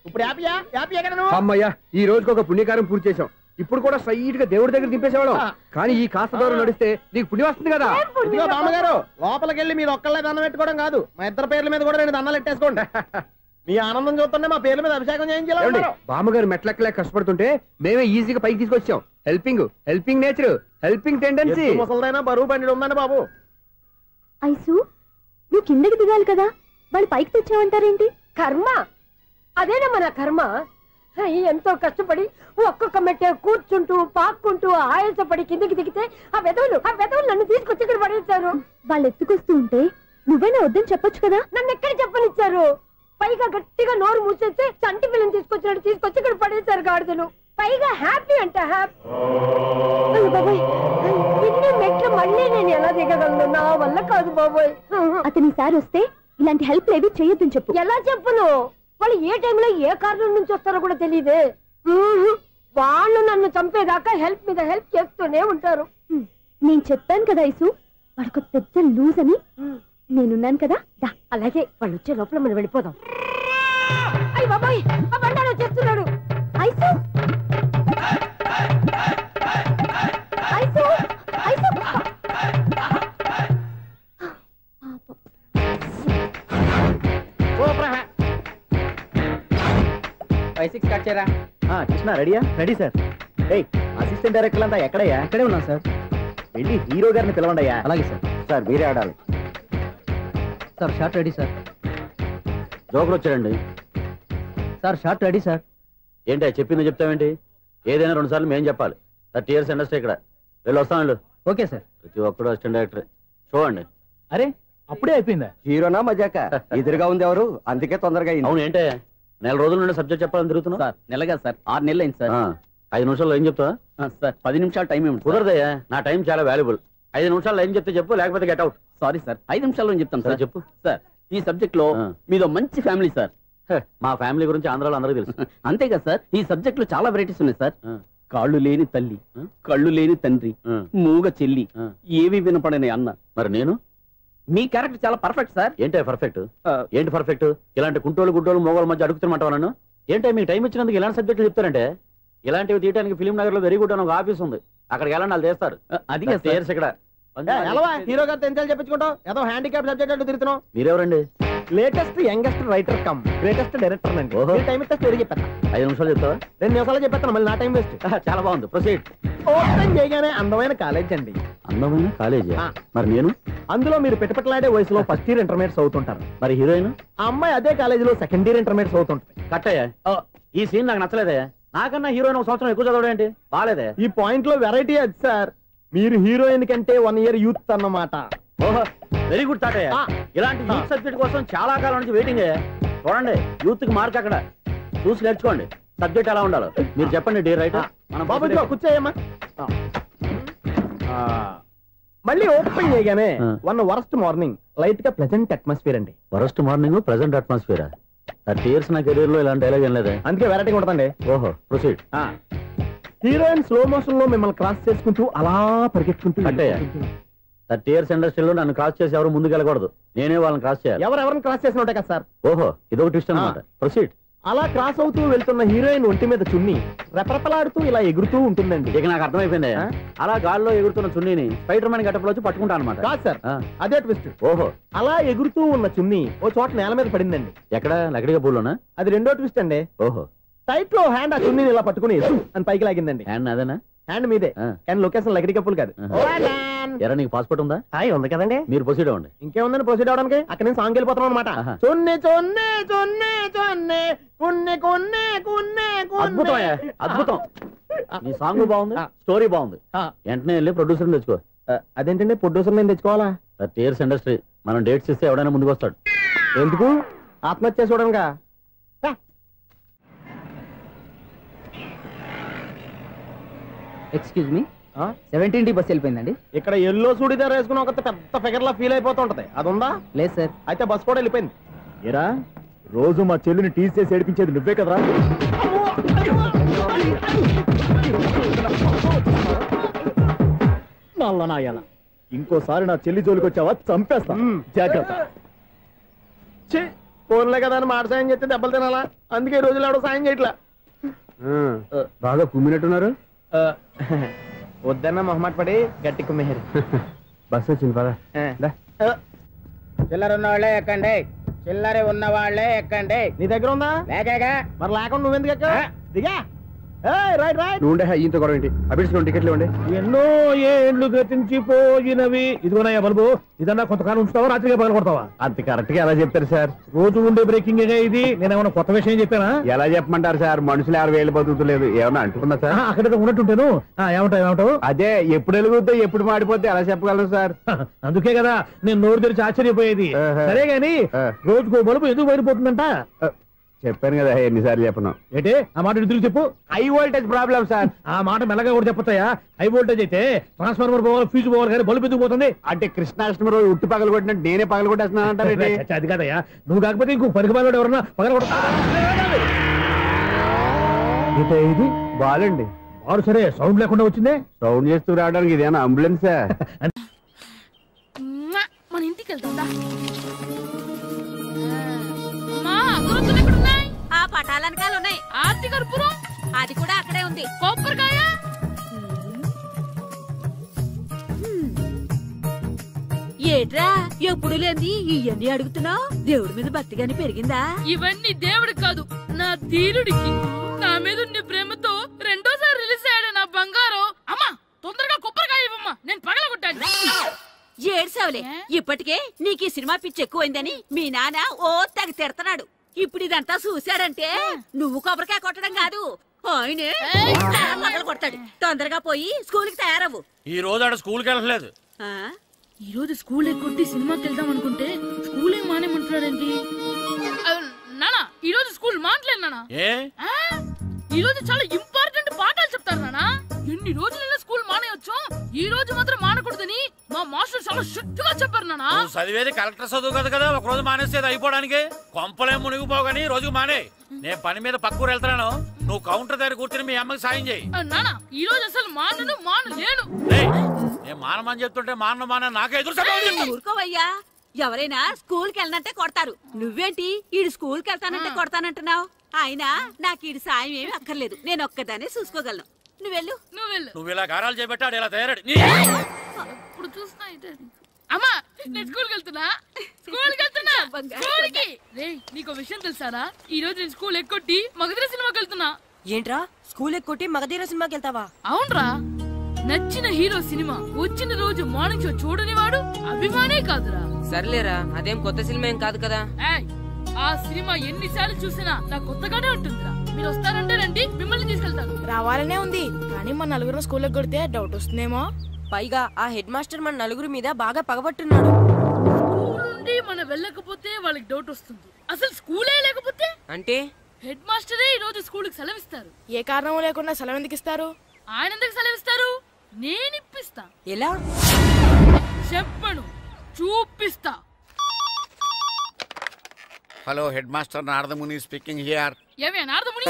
ఇప్పుడు హ్యాపీయా? హ్యాపీయా కదా నువ్వు? అమ్మయ్యా, ఈ రోజుకి ఒక పుణ్యకారం పూర్తి చేసాం. ఇప్పుడు కూడా స్ట్రైట్ గా దేవుడి దగ్గర దింపేసేవాళ్ళం. కానీ ఈ కాస్త దూరం నడిస్తే నీకు పుణ్యం వస్తుంది కదా. ఇదిగో బామ్మగారు, లోపలికి వెళ్ళి మీరు ఒక్కళ్ళే దండం పెట్టుకోవడం కాదు, మా ఇద్దరు పేర్ల మీద కూడా నేను దండాలు పెట్టేసుకోండి. మీ ఆనందం చూస్తుంటే మా పేర్ల మీద అభిషేకం చేయించాలి. బామ్మగారు మెట్లెక్కలే కష్టపడుతుంటే మేమే ఈజీగా పైకి తీసుకొచ్చాం. Helping nature, helping tendency. ముసలిదైనా బరువు బండి ఉందండి బాబు. ఐసు, నువ్వు కిందకి దిగాలి కదా, వాళ్ళు పైకి తెచ్చావంటారేంటి? కర్మ అదేనా మన కర్మ. ఎంతో కష్టపడి ఒక్కొక్క మెట్టే కూర్చుంటూ పాక్కుంటూ ఆయాసపడి కిందకి దిగితే ఆ వెధవులు నన్ను తీసుకొచ్చి ఇక్కడ పడేశారు. వాళ్ళు ఎత్తుకొస్తూ ఉంటే నువ్వైనా వద్దని చెప్పొచ్చు కదా. నన్ను ఎక్కడ చెప్పనిచ్చారు? పైగా గట్టిగా నోరు మూసేస్తే చంటి పిల్లని తీసుకొచ్చినట్టు తీసుకొచ్చి ఇక్కడ పడేశారు గాడిదలు. పైగా హ్యాపీ అంట హ్యాపీ. బాబాయ్, ఇన్ని మెట్లు మళ్ళీ నేను ఎలా దిగగలను? నా వల్ల కాదు బాబాయ్. అతని సార్ వస్తే ఇలాంటి హెల్ప్ ఏవి చేయొద్దని చెప్పు. ఎలా చెప్పును? వాళ్ళు ఏ టైంలో ఏ కారణం నుంచి వస్తారో కూడా తెలియదే. వాళ్ళు నన్ను చంపేదాకా హెల్ప్ మీద హెల్ప్ చేస్తూనే ఉంటారు. నేను చెప్పాను కదా ఐసు, వాడొక పెద్ద లూజ్ అని. నేనున్నాను కదా. అలాగే వాళ్ళు వచ్చే లోపల మనం వెళ్ళిపోదాం. అయ్య బాబాయ్, ఆ బండారు వచ్చేస్తున్నాడు. Ice, ice, ice. 5-6 కట్ చేయరా. కృష్ణ రెడీయా? Ready sir. అసిస్టెంట్ డైరెక్టర్ అంతా ఎక్కడయ్యా? ఇక్కడే ఉన్నాం సార్. వెళ్ళి హీరో గారిని పిలవండి అయ్యా. అలాగే సార్. సార్ మీరే ఆడాలి. Sir short ready sir. Joker వచ్చాడండి సార్. Short ready sir. ఏంటి చెప్పింది చెప్తావేంటి? ఏదైనా 2 సార్లు మేము చెప్పాలి. 30 years ఇండస్ట్రీ ఇక్కడ. వెళ్ళి వస్తాం వెళ్ళు. Okay sir. ప్రతి ఒక్కడు అసిస్టెంట్ డైరెక్టర్. చూడండి. అరే అప్పుడే అయిపోయిందా? హీరోనా మజాక? ఎదురుగా ఉంది ఎవరు, అందుకే తొందరగా. అవును ఏంటే, 4 రోజుల నుండి సబ్జెక్ట్ చెప్పాలని తిరుగుతున్నావు? సార్ నెలగా సార్, 6 నెలలు అయింది సార్. 5 నిమిషాల్లో ఏం చెప్తావా? సార్ 10 నిమిషాలు టైం ఏమి కుదరదయ్యా, నా టైం చాలా వాల్యుబుల్. 5 నిమిషాల్లో ఏం చెప్తే చెప్పు, లేకపోతే గెట్ అవుట్. సారీ సార్, 5 నిమిషాల్లో చెప్తాను సార్. చెప్పు సార్. ఈ సబ్జెక్ట్ లో మీదో మంచి ఫ్యామిలీ సార్. మా ఫ్యామిలీ గురించి ఆంధ్రాలో అందరికీ తెలుసు. అంతేగా సార్, ఈ సబ్జెక్ట్ లో చాలా వెరైటీస్ ఉన్నాయి సార్. కాళ్ళు లేని తల్లి, కళ్ళు లేని తండ్రి, మూగ చెల్లి, ఏవి వినపడని అన్న. మరి నేను? మీ క్యారెక్టర్ చాలా పర్ఫెక్ట్ సార్. ఏంటే పర్ఫెక్ట్? ఏంటి పర్ఫెక్ట్? ఇలాంటి కుంటోళ్ళు గుడ్డోళ్ళు మోగోళ్ళ మధ్య అడుగుతున్నమాట నన్ను. ఏంటంటే మీకు టైం ఇచ్చినందుకు ఇలాంటి సబ్జెక్టులు చెప్తారంటే? ఇలాంటివి తీయడానికి ఫిలిం నగర్ లో వెరీ గుడ్ అని ఒక ఆఫీస్ ఉంది, అక్కడికి వెళ్ళండి, వాళ్ళు చేస్తారు. అది ఇక్కడ హీరో గారు తెంచాలి చెప్పించుకుంటాం. ఏదో హ్యాండిక్యాప్ సబ్జెక్ట్ అంటూ తిరుగుతున్నాం. మీరెవరండి? Latest youngest writer cum greatest director అండి. టైం ఇస్తే స్టోరీ చెప్పేస్తా. 5 నిమిషాలు చెప్తావా? 2 నిమిషాలు చెప్పేస్తాను, మళ్ళీ నా టైం వేస్ట్. చాలా బాగుంది, ప్రొసీడ్. ఓపెన్ చేయగానే అందమైన కాలేజ్ అండి. అందమైన కాలేజీ? మరి నేను? అందులో మీరు పెట్టుపట్లాడే వయసులో ఫస్ట్ ఇయర్ ఇంటర్మీడియట్స్ అవుతుంటారు. మరి హీరోయిన్? ఆ అమ్మాయి అదే కాలేజీలో సెకండ్ ఇయర్ ఇంటర్మీడియట్స్ అవుతుంటారు. కట్టయ్యా, ఈ సీన్ నాకు నచ్చలేదే. నాకన్నా హీరోయిన్ 1 సంవత్సరం ఎక్కువ చదవడం ఏంటి? బాలేదే. ఈ పాయింట్ లో వెరైటీ అది సార్. మీరు హీరోయిన్ కంటే 1 year యూత్ అన్నమాట. ఓహో, వెరీ గుడ్ థాట్. ఇలాంటి యూత్ సబ్జెక్ట్ కోసం చాలా కాలం నుంచి వెయిటింగ్. చూడండి, యూత్ కి మార్క్ అక్కడ చూసి నేర్చుకోండి. సబ్జెక్ట్ ఎలా ఉండాలో మీరు చెప్పండి. డీర్ రైటర్ మన బాబు కూర్చోయమ్మా. మళ్ళీ ఓపెన్ చేయగానే వరస్ట్ మార్నింగ్, లైట్ గా ప్లెజెంట్ అట్మాస్ఫియర్ అండి. Worst morning, present atmosphere. 30 years నా కెరీర్ లో ఇలాంటి డైలాగ్ ఏం లేదే. అందుకే వెరైటీ ఉంటుందండి. ఓహో, ప్రొసీడ్. హీరోయిన్ స్లో మోషన్ లో మిమ్మల్ని క్రాస్ చేసుకుంటూ అలా పరిగెత్తుకుంటూ 30 years ఇండస్ట్రీలో నన్ను క్రాస్ చేసి ఎవరు ముందుకు వెళ్ళకూడదు, నేనే వాళ్ళని క్రాస్ చేయాలి. ఎవరెవరిని క్రాస్ చేసిన ఉంటాయి కదా సార్. ఓహో, ఇదొక ట్విస్ట్ అన్నమాట. ప్రొసీడ్. అలా క్రాస్ అవుతూ వెళ్తున్న హీరోయిన్ ఒంటి మీద చున్ని రెపరెపలాడుతూ ఇలా ఎగురుతూ ఉంటుందండి. ఇక నాకు అర్థమైపోయింది. అలా గాల్లో ఎగురుతున్న చున్నీని స్పైడర్ మ్యాన్ గట్టపులో వచ్చి పట్టుకుంటా అనమాట. కాదు సార్, అదే ట్విస్ట్. ఓహో, అలా ఎగురుతూ ఉన్న చున్ని ఓ చోట నేల మీద పడిందండి. ఎక్కడ? లకడిగా పూల్లోనా? అది రెండో ట్విస్ట్ అండి. ఓహో, టైట్ లో హ్యాండ్ ఆ చున్నీని ఇలా పట్టుకుని అని పైకి లాగిందండి. హ్యాండ్ అదేనా? హ్యాండ్ మీదే, కానీ లొకేషన్ లకడి కప్పులు కాదు. ఎరా నీకు పాస్పోర్ట్ ఉందా? ఉంది కదండి. మీరు ప్రొసీడ్ అవ్వండి. ఇంకేముందని ప్రొసీడ్ అవడానికి? అక్కడ నేను సాంగ్ వెళ్ళిపోతాం అనమాట. చొన్నే చొన్నే చొన్నే చొన్నే కున్నే కున్నే కున్నే. అద్భుతం, అద్భుతం. నీ సాంగ్ బాగుంది, స్టోరీ బాగుంది. వెంటనే వెళ్ళి ప్రొడ్యూసర్ తెచ్చుకో. అదేంటండి ప్రొడ్యూసర్ నేను తెచ్చుకోవాలా? టీయర్స్ ఇండస్ట్రీ, మనం డేట్స్ ఇస్తే ఎవడైనా ముందుకు వస్తాడు. ఎందుకు? ఆత్మహత్య చూడనుగా. Excuse me, 17D bus వెళ్ళిపోయిందండి. ఇక్కడ ఎల్లో చూడిదార్ వేసుకుని ఒక పెద్ద ఫిగర్ లా ఫీల్ అయిపోతుంటది, అది ఉందా? లేదు సార్. అయితే బస్ కూడా వెళ్ళిపోయింది. ఏరా రోజు మా చెల్లిని టీస్ చేసి ఏడిపించేది నువ్వే కదరా? నాయన ఇంకోసారి నా చెల్లి జోలికి వచ్చావా చంపేస్తా, జాగ్రత్త. ఫోన్లే కదా అని మాట సాయం చేస్తే దెబ్బలు తినాలా? అందుకే ఈ రోజులు ఎవడో సాయం చేయట్లా. బాగా కుమ్మినట్టున్నారు. వద్దన్న మొహమాట పడి గట్టి కుమ్మేరు. బస్సు వచ్చింది పదా. చిల్లర ఉన్న వాళ్ళే ఎక్కండి, చిల్లర ఉన్న వాళ్ళే ఎక్కండి. నీ దగ్గర ఉందా? లేకేగా. మరి లేకుండా నువ్వెందుకు ఎక్క? దిగా. Right right. నువ్వు ఈయంతో గొడవ ఏంటి? అభిడ్స్ టికెట్లు ఇవ్వండి. ఎన్నో ఏండ్లు గతించిపోయినవి. ఇదిగోనయ్యా బల్బు, ఇదన్నా కొంతకాలం ఉంచుతావా రాత్రిగా పగల కొడతావా? అంత కరెక్ట్ గా ఎలా చెప్తారు సార్? రోజు ఉండే బ్రేకింగ్ ఇది. నేనేమన్నా కొత్త విషయం చెప్పానా? ఎలా చెప్పమంటారు సార్? మనుషులు 60,000 బతుకుతలేదు. ఏమన్నా అంటున్నా సార్? అక్కడ ఉన్నట్టుంటాను. ఏమంటావు? అదే ఎప్పుడు వెలుగుద్దో ఎప్పుడు మాడిపోతే ఎలా చెప్పగలను సార్? అందుకే కదా నేను నోరు తెరిచి ఆశ్చర్యపోయేది. సరే గాని రోజుకో బలుపు ఎందుకు బయటపోతుందంట? చెప్పాను కదా ఎన్నిసార్లు చెప్పను. ఏంటే ఆ మాట తిరిగి చెప్పు. High voltage problem sir. ఆ మాట మెల్లగా కూడా చెప్పొచ్చాయా? హై వోల్టేజ్ అయితే ట్రాన్స్ఫార్మర్ పోవాలి, ఫ్యూజ్ పోవాలి, కానీ బల్బు ఎందుకు పోతుంది? అంటే కృష్ణాష్టమి రోజు ఉట్టి పగలు కొట్టినట్టు నేనే పగలు కొట్టేస్తున్నానంటారు. అది కాదయ్యా, నువ్వు కాకపోతే ఇంకో పరిగణలో ఎవరన్నా పగల కొడతా. ఇది బాలండి. వారు సరే సౌండ్ లేకుండా వచ్చిందే. సౌండ్ చేస్తూ రావడానికి ఇదేనా అంబులెన్సా? మన ఇంటికి వెళ్తుందా? ఆ పటాలనకాలు ఉన్నాయి. ఆర్తి కర్పూరం అది కూడా అక్కడే ఉంది. కొబ్బరికాయ ఏట్రా ఎప్పుడు లేని ఇవన్నీ అడుగుతున్నావు? దేవుడి మీద భక్తిగాని పెరిగిందా? ఇవన్నీ దేవుడికి కాదు, నా ధీరుడికి. నా మీద ఉండే ప్రేమతో రెండోసారి రిలీజ్ అయ్యాడు నా బంగారం. అమ్మా తొందరగా కొబ్బరికాయ ఇవ్వమ్మా, నేను పగలగొట్టాను. ఏడ్సావులే, ఇప్పటికే నీకు ఈ సినిమా పిచ్చి ఎక్కువైందని మీ నాన్న ఓ తెగ తిడతాడు. ఇప్పుడు ఇదంతా చూశాడంటే నువ్వు కొబ్బరికాయ కొట్టడం కాదు, ఆయనే పగలు కొడతాడు. తొందరగా పోయి స్కూల్ కి తయారవు. ఈ రోజు ఆడ స్కూల్ కి వెళ్ళలేదు. ఈ రోజు స్కూల్ ఎక్కొట్టి సినిమాకి వెళ్దాం అనుకుంటే స్కూల్ ఏం మానేమంటున్నాడండి? నానా ఈ రోజు స్కూల్ మానట్లేదు నానా. ఈ రోజు చాలా ఇంపార్టెంట్ పాఠాలు చెప్తారు నానా. ఎన్ని రోజులైనా స్కూల్ మానేయొచ్చు, ఈ రోజు మాత్రం మానకూడదని మా మాస్టర్ చాలా స్ట్రిక్ట్ గా చెప్పారు నానా. చదివేది కలెక్టర్ చదువు కదా కదా, ఒక రోజు మానేసేది అయిపోవడానికి. కొంపలే మునిగిపోగాని రోజుకు మానే. నేను పని మీద పక్కూరు వెళ్తాను, నువ్వు కౌంటర్ దగ్గర కూర్చొని మీ అమ్మకి సాయం చేయి. నానా ఈ రోజు అసలు మానలేను. నేను మానమని చెప్తుంటే మాన నాకే ఎదురు. ఊరుకోవయ్యా, ఎవరైనా స్కూల్ కి వెళ్ళనంటే కొడతారు. నువ్వేంటి ఈడు స్కూల్ కి వెళ్తానంటే కొడతానంటున్నావు? అయినా నాకు ఈడు సాయం ఏమి అక్కర్లేదు, నేను ఒక్కదానే చూసుకోగలను. నువ్వెళ్ళు. నువ్వు ఇలా గారాలు చేపెట్టాడు ఇలా తయారాడు. ఇప్పుడు చూస్తా అమ్మా, నేను స్కూల్కి వెళ్తున్నా. నీకు విషయం తెలుసారా? ఈ రోజు నేను స్కూల్ ఎక్కొట్టి మగధీర సినిమాకి వెళ్తున్నా. ఏంట్రా స్కూల్ ఎక్కొట్టి మగధీర సినిమాకి వెళ్తావా? అవునరా, నచ్చిన హీరో సినిమా వచ్చిన రోజు మార్నింగ్ షో చూడని వాడు అభిమానే కాదురా. సర్లేరా, అదేం కొత్త సినిమా ఏం కాదు కదా. ఆ సినిమా ఎన్నిసార్లు చూసినా నాకు కొత్తగానే ఉంటుందిరా. మీరు వస్తారంటే రండి, మిమ్మల్ని తీసుకెళ్తాను. రావాలనే ఉంది, కానీ మన నలుగురు స్కూల్ కొడితే డౌట్ వస్తుందేమో. పైగా ఆ హెడ్ మాస్టర్ మన నలుగురు మీద బాగా పగబట్టున్నాడు. స్కూల్ నుండి మనం వెళ్ళకపోతే వాళ్ళకి డౌట్ వస్తుంది. అసలు స్కూలే లేకపోతే అంటే హెడ్ మాస్టరే ఈ రోజు స్కూల్ కి సెలవిస్తారు. ఏ కారణం లేకుండా సెలవు ఎందుకు ఇస్తారు? ఆయన ఎందుకు సెలవిస్తారు? నేను ఇప్పిస్తా. ఎలా చెప్పను, చూపిస్తా. Hello, head master Naradamuni speaking here. ఏమే నారదముని?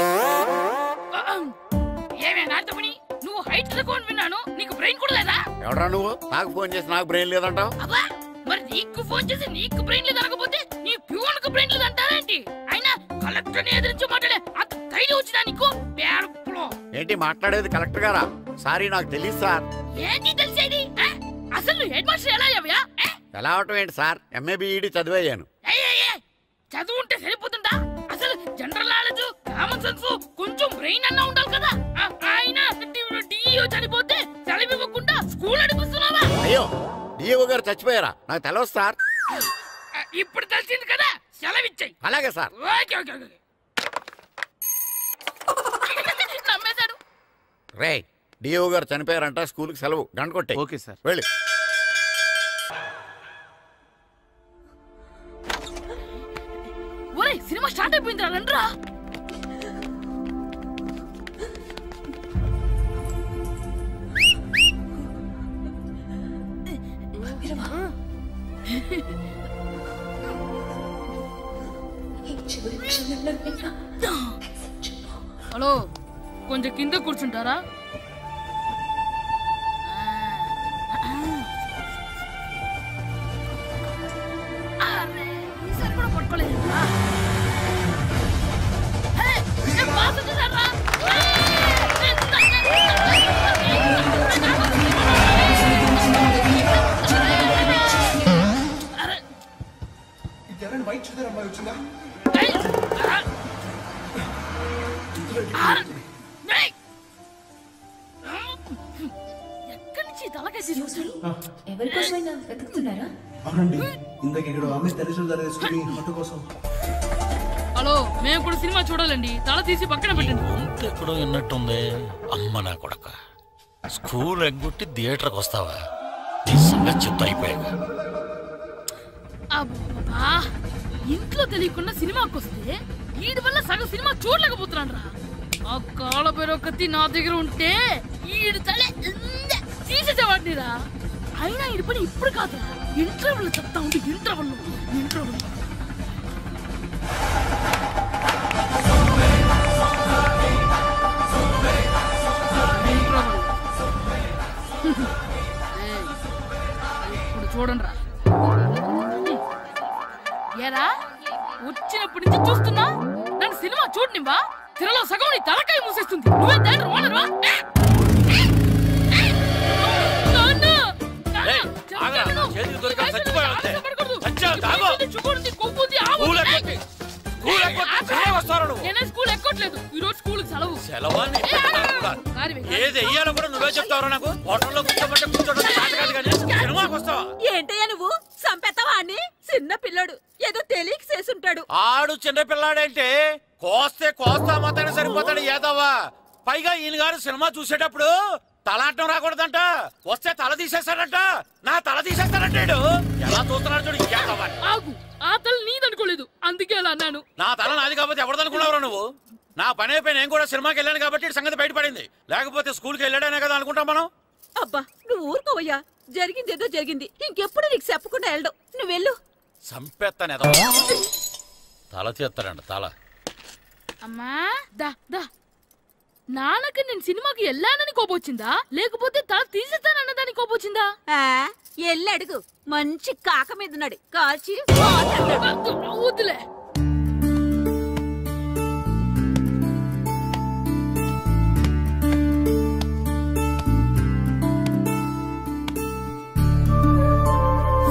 నువ్వు హైట్ తక్కువ విన్నాను, నీకు బ్రెయిన్ కూడా లేదా? ఎవడరా నువ్వు? నాకు ఫోన్ చేసి నాకు బ్రెయిన్ లేదంటావు? మరి నీకు ఫోన్ చేసి నీకు బ్రెయిన్ లేదు అనకపోతే నీ ప్యూన్ కు బ్రెయిన్ లేదు అంటారేంటి? అయినా కలెక్టర్ కలెక్టర్ ఎదిరించి మాట్లాడే అంత ధైర్యం వచ్చినా నీకు? పేరులో ఏంటి మాట్లాడేది కలెక్టర్ గారా? సారీ నాకు తెలియదు సార్. ఏంటి తెలిసేది? అసలు నువ్వు హెడ్ మాస్టర్ ఎలా అయ్యావా? ఎలా అవటం ఏంటి సార్? MA B Ed చదివయ్యాను. చదువు ఉంటే సరిపోతుందా? అసలు జనరల్ నాలెడ్జ్, కామన్ సెన్స్, కొంచెం బ్రెయిన్ అన్నా ఉండాలి కదా. ఆయన డిఇఓ చనిపోతే సెలవివ్వకుండా స్కూల్ అడిపిస్తున్నావా? అయ్యో, డిఓ గారు చచ్చిపోయారా? నాకు తెలవదు సార్. ఇప్పుడు తెలిసింది కదా, సెలవిచ్చాయి. అలాగే సార్. Okay okay okay. నమ్మేశాడు. రే, డిఓ గారు చనిపోయారంట, స్కూల్కి సెలవు. గంట కొట్టే. Okay sir. వెళ్ళి. ఒరేయ్, సినిమా స్టార్ట్ అయిపోయిందిరా, రండ్రా. హలో, కొంచెం కింద కూర్చుంటారా? ఈసారి కూడా పట్టుకోలేదు. వైట్ చూద్దరు అమ్మాయి వచ్చిందా? ఎక్కడి నుంచి తలకాయ తీసుకొచ్చాడు? ఎవరికోసమైనా వెతుకుతున్నారా? అవునండి, ఇందాక ఇక్కడ అమ్మాయి తల్లిదండ్రులు ధరేసుకుని మట్టు కోసం. హలో, మేము కూడా సినిమా చూడాలండి. తల తీసి పక్కన పెట్టండి. గొంతు ఎక్కడో విన్నట్టుంది. అమ్మ నా కొడక, స్కూల్ ఎగ్గొట్టి థియేటర్కి వస్తావా? నిజంగా చెత్త అయిపోయాక. అబ్బా, ఇంట్లో తెలియకుండా సినిమాకి వస్తే వీడి వల్ల సగం సినిమా చూడలేకపోతున్నాను రా. ఆ కాళ్ళ పేరొకటి నా దగ్గర ఉంటే ఈడు తలే తీసేసేవాడిని రా. అయినా ఈడి పని ఇప్పుడు కాదురా, ఇంటర్వెల్ చెప్తా ఉంటే ఇంటర్వెల్ ఇప్పుడు చూడండి రా. ఏరా, వచ్చినప్పటి నుంచి చూస్తున్నా, నన్ను సినిమా చూడనివ్వా? తిరలో సగం నీ తలకాయ మూసేస్తుంది. నువ్వే థియేటర్ ఓనర్వా? స్కూల్ ఎక్కట్లేదు, ఈ రోజు స్కూల్ సెలవు. ఏది వెయ్యాలో కూడా నువ్వే చెప్తావు. నాకు హోటల్లో కూర్చోబట్టే కూర్చోడం కాదు కానీ సినిమాకి వస్తావా? ఏంటయ్యా నువ్వు? సంపెత్తవా అని? చిన్న పిల్లడు ఏదో తెలియక చేసుంటాడు. ఆడు చిన్న పిల్లాడంటే కోస్తే కోస్తా మాత్రమే సరిపోతాడు ఏదవ్వా. పైగా ఈయన గారు సినిమా చూసేటప్పుడు తలాటం రాకూడదంట, వస్తే తల తీసేస్తాడంట. నా తల తీసేస్తాడంటాడు. ఎలా చూస్తున్నాడు చూడు. ఏదవ్వా, ఆగు, ఆ తల నీదనుకోలేదు, అందుకే అలా అన్నాను. నా తల నాది కాబట్టి ఎవరిదనుకున్నావురా నువ్వు? నా పని అయిపోయి నేను కూడా సినిమాకి వెళ్ళాను కాబట్టి సంగతి బయటపడింది. లేకపోతే స్కూల్కి వెళ్ళాడనే కదా అనుకుంటాం మనం. అబ్బా, నువ్వు ఊరుకోవయ్యా. జరిగిందేదో జరిగింది, ఇంకెప్పుడు నీకు చెప్పకుండా వెళ్ళడం. నువ్వు వెళ్ళు. సంపెత్తనే తల తీస్తాడంట. తల అమ్మా, దా దా. నాన్నకి నేను సినిమాకి వెళ్ళానని కోపొచ్చిందా, లేకపోతే తల తీసేస్తానన్నదాని కోపొచ్చిందా? ఎల్లు అడుగు. మంచి కాక మీద ఉన్నాడు, కాల్చి వద్దులే.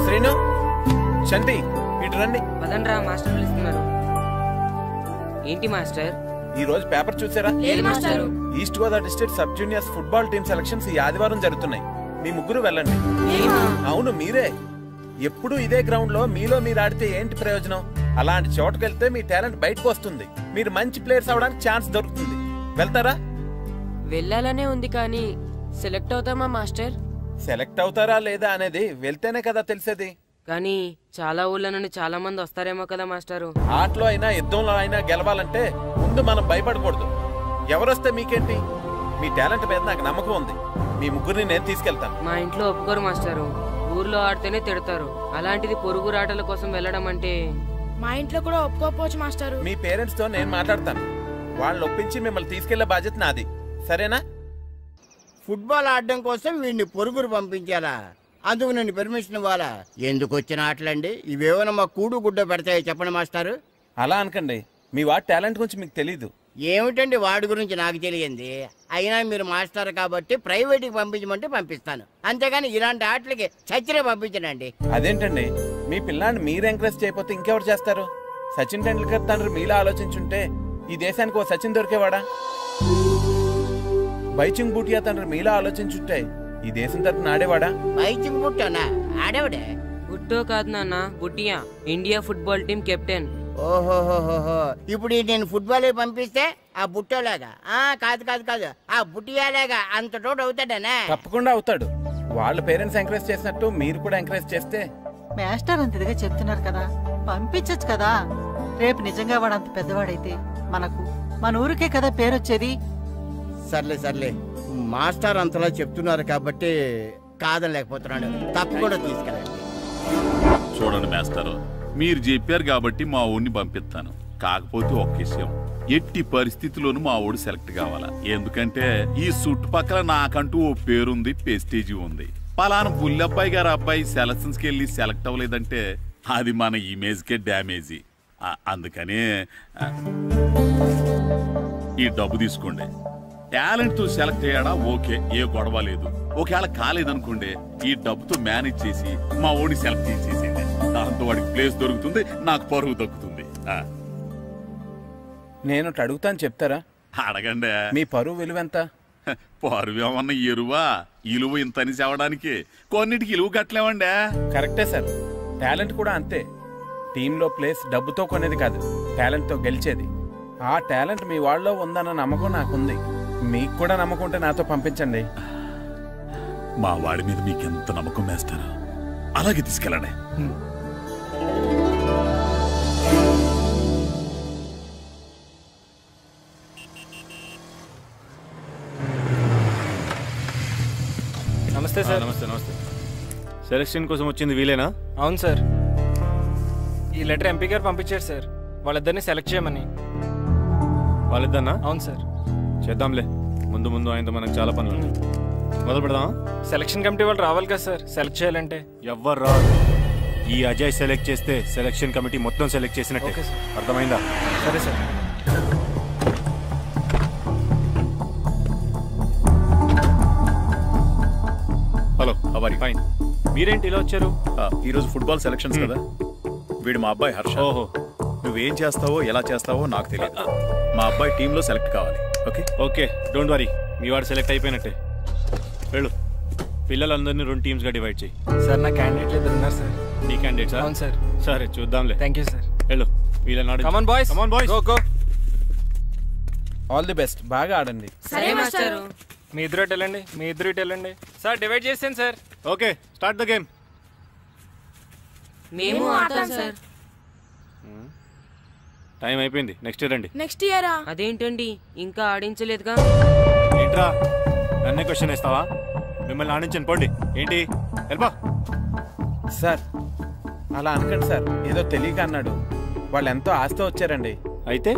శ్రీను, శంటి, ఇటు రండి. పదండ్రా, మాస్టర్ పిలుస్తున్నారు. ఏంటి మాస్టర్? ఈ రోజు పేపర్ చూసారా? లేదు మాస్టారు. East Godavari district sub juniors football team selections ఈ ఆదివారం జరుగుతున్నాయి. మీ ముగ్గురు వెళ్ళండి. అవును, మీరే. ఎప్పుడు ఇదే గ్రౌండ్ లో మీలో మీరు ఆడితే ఏంటి ప్రయోజనం? అలాంటి చోటుకు వెళ్తే మీ టాలెంట్ బయటకు వస్తుంది. మీరు మంచి ప్లేయర్స్ అవడానికి ఛాన్స్ దొరుకుతుంది. వెళ్తారా? వెళ్ళాలనే ఉంది కానీ సెలెక్ట్ అవుతామా మాస్టర్? సెలెక్ట్ అవుతారా లేదా అనేది వెళ్తేనే కదా తెలిసేది. కానీ చాలా ఊళ్ళ నుండి చాలా మంది వస్తారేమో కదా మాస్టారు. ఆటలో అయినా యుద్ధంలో అయినా గెలవాలంటే ముందు మనం భయపడకూడదు. ఎవరొస్తే మీకేంటి? మీ టాలెంట్ మీద నాకు నమ్మకం ఉంది. మీ ముగ్గురిని నేను తీసుకెళ్తాను. మా ఇంట్లో ఒప్పుకోరు మాస్టారు. ఊర్లో ఆడితేనే తిడతారు. అలాంటిది పొరుగు ఆటల కోసం వెళ్ళడం అంటే మా ఇంట్లో కూడా ఒప్పుకోకపోవచ్చు మాస్టారు. మీ పేరెంట్స్ తో నేను మాట్లాడతాను. వాళ్ళని ఒప్పించి మిమ్మల్ని తీసుకెళ్లే బాధ్యత నాది. సరేనా? ఫుట్బాల్ ఆడడం కోసం వీడిని పొరుగురు పంపించాలా? అందుకు నేను పర్మిషన్ ఇవ్వాలా? ఎందుకు వచ్చిన ఆటలండి ఇవేమైనా? మా కూడు గుడ్డ పెడతాయో చెప్పండి మాస్టారు. అలా అనకండి. మీ వాడి టాలెంట్ గురించి మీకు తెలీదు. ఏమిటండి వాడి గురించి నాకు తెలియంది? అయినా మీరు మాస్టర్ కాబట్టి ప్రైవేట్కి పంపించమంటే పంపిస్తాను, అంతేగాని ఇలాంటి ఆటలకి చచ్చిరే పంపించనండి. అదేంటండి, మీ పిల్లాన్ని మీరు ఎంకరేజ్ చేయకపోతే ఇంకెవరు చేస్తారు? సచిన్ టెండూల్కర్ తండ్రి మీలా ఆలోచించుంటే ఈ దేశానికి ఓ సచిన్ దొరికేవాడా? బైచింగ్ బూటియా తండ్రి మీలా ఆలోచించుంటే ఈ దేశం తరపున ఆడేవాడా? బైచింగ్ బుట్టనా ఆడేవాడే? బుట్టో కాదు నాన్న, Bhutia, India football team captain. ఓహోహోహో, ఇప్పుడు నేను ఫుట్బాల్ పంపిస్తే ఆ బుట్టోలాగా కాదు కాదు కాదు ఆ బుట్టియాలాగా అంత తోడు అవుతాడనా? తప్పకుండా అవుతాడు. వాళ్ళ పేరెంట్స్ ఎంకరేజ్ చేసినట్టు మీరు కూడా ఎంకరేజ్ చేస్తే. మాస్టర్ అంత ఇదిగా చెప్తున్నారు కదా, పంపించచ్చు కదా. రేపు నిజంగా వాడు అంత పెద్దవాడైతే మన ఊరికే కదా పేరు వచ్చేది. సర్లే సర్లే, మాస్టర్ అంతలా చెప్తున్నారు కాబట్టి కాదనలేకపోతున్నాడు, తప్పకుండా తీసుకెళ్ళండి. చూడండి మాస్టర్, మీరు చెప్పారు కాబట్టి మా ఊరిని పంపిస్తాను. కాకపోతే ఒక్క విషయం, ఎట్టి పరిస్థితుల్లోనూ మా ఊడు సెలెక్ట్ కావాలా. ఎందుకంటే ఈ చుట్టుపక్కల నాకంటూ ఓ పేరుంది, ప్రెస్టీజీ ఉంది. పలానా పుల్లబ్బాయి గారు అబ్బాయి సెలక్షన్స్కి వెళ్ళి సెలెక్ట్ అవ్వలేదంటే అది మన ఇమేజ్కే డ్యామేజీ. అందుకనే ఈ డబ్బు తీసుకోండి. టాలెంట్ తో సెలెక్ట్ అయ్యాడా ఓకే, ఏ గొడవ లేదు. ఒకవేళ కాలేదనుకోండి, ఈ డబ్బుతో మేనేజ్ చేసి మా ఓడి సెలెక్ట్ చేసేసేయండి. దాంతో వాడికి ప్లేస్ దొరుకుతుంది, నాకు పరువు దక్కుతుంది. నేను అడుగుతాను, చెప్తారా? అడగండి. మీ పరువు విలువ ఎంత? పరువు ఏమన్నా ఎరువా? ఇలువ ఇంతని చెప్పడానికి కొన్నిటికి ఇలువ కట్టలేమండి. కరెక్టే సార్, టాలెంట్ కూడా అంతే. టీంలో ప్లేస్ డబ్బుతో కొనేది కాదు, టాలెంట్తో గెలిచేది. ఆ టాలెంట్ మీ వాళ్ళలో ఉందన్న నమ్మకం నాకుంది. మీకు కూడా నమ్మకం ఉంటే నాతో పంపించండి. మా వాడి మీద మీకు ఎంత నమ్మకం వేస్తారో అలాగే తీసుకెళ్ళండి. నమస్తే సార్. నమస్తే నమస్తే. సెలక్షన్ కోసం వచ్చింది వీలేనా? అవును సార్. ఈ లెటర్ ఎంపీ గారు పంపించారు సార్, వాళ్ళిద్దరిని సెలెక్ట్ చేయమని. వాళ్ళిద్దరినా? అవును సార్. చేద్దాంలే, ముందు ముందు ఆయనతో మనకు చాలా పనులు ఉన్నాయి. మొదలు పెడదామా? సెలక్షన్ కమిటీ వాళ్ళు రావాలి కదా సార్ సెలెక్ట్ చేయాలంటే. ఎవ్వరు రాదు. ఈ అజయ్ సెలెక్ట్ చేస్తే సెలక్షన్ కమిటీ మొత్తం సెలెక్ట్ చేసినట్టే. అర్థమైందా? సరే సార్. హలో, అవరి ఫైన్. మీరేంటి ఇలా వచ్చారు? ఈరోజు ఫుట్బాల్ సెలక్షన్స్ కదా, వీడు మా అబ్బాయి హర్ష. ఓహో. నువ్వేం చేస్తావో ఎలా చేస్తావో నాకు తెలియదు. మా అబ్బాయి టీంలో సెలెక్ట్ కావాలి. ఓకే ఓకే, డోంట్ వరీ, మీ వాడు సెలెక్ట్ అయిపోయినట్టే. వెళ్ళు, పిల్లలందరినీ 2 టీమ్స్ గా డివైడ్ చేయి. సార్ నా క్యాండిడేట్లు ఇద్దరు ఉన్నారు సార్. నీ క్యాండిడేట్స్? అవును సార్. సరే చూద్దాంలే. Thank you sir. వెళ్ళు, వీళ్ళని come on boys, come on boys, go go. All the best, బాగా ఆడండి. సరే మాస్టర్. మీ ఇద్దరు ఇటు వెళ్ళండి, మీ ఇద్దరు ఇటు వెళ్ళండి. సార్ డివైడ్ చేసాను sir. Okay, start the game. మేము ఆడతాం సార్. టైం అయిపోయింది, నెక్స్ట్ రండి. నెక్స్ట్ ఇయరా? అదేంటండి ఇంకా ఆడించలేదుగా? ఏంట్రా నన్నే క్వశ్చన్ వేస్తావా? మిమ్మల్ని ఆడించండి, పోండి. ఏంటి వెళ్ళిపో. సార్ అలా అనకండి సార్, ఏదో తెలియక అన్నాడు. వాళ్ళు ఎంతో ఆస్తి వచ్చారండి. అయితే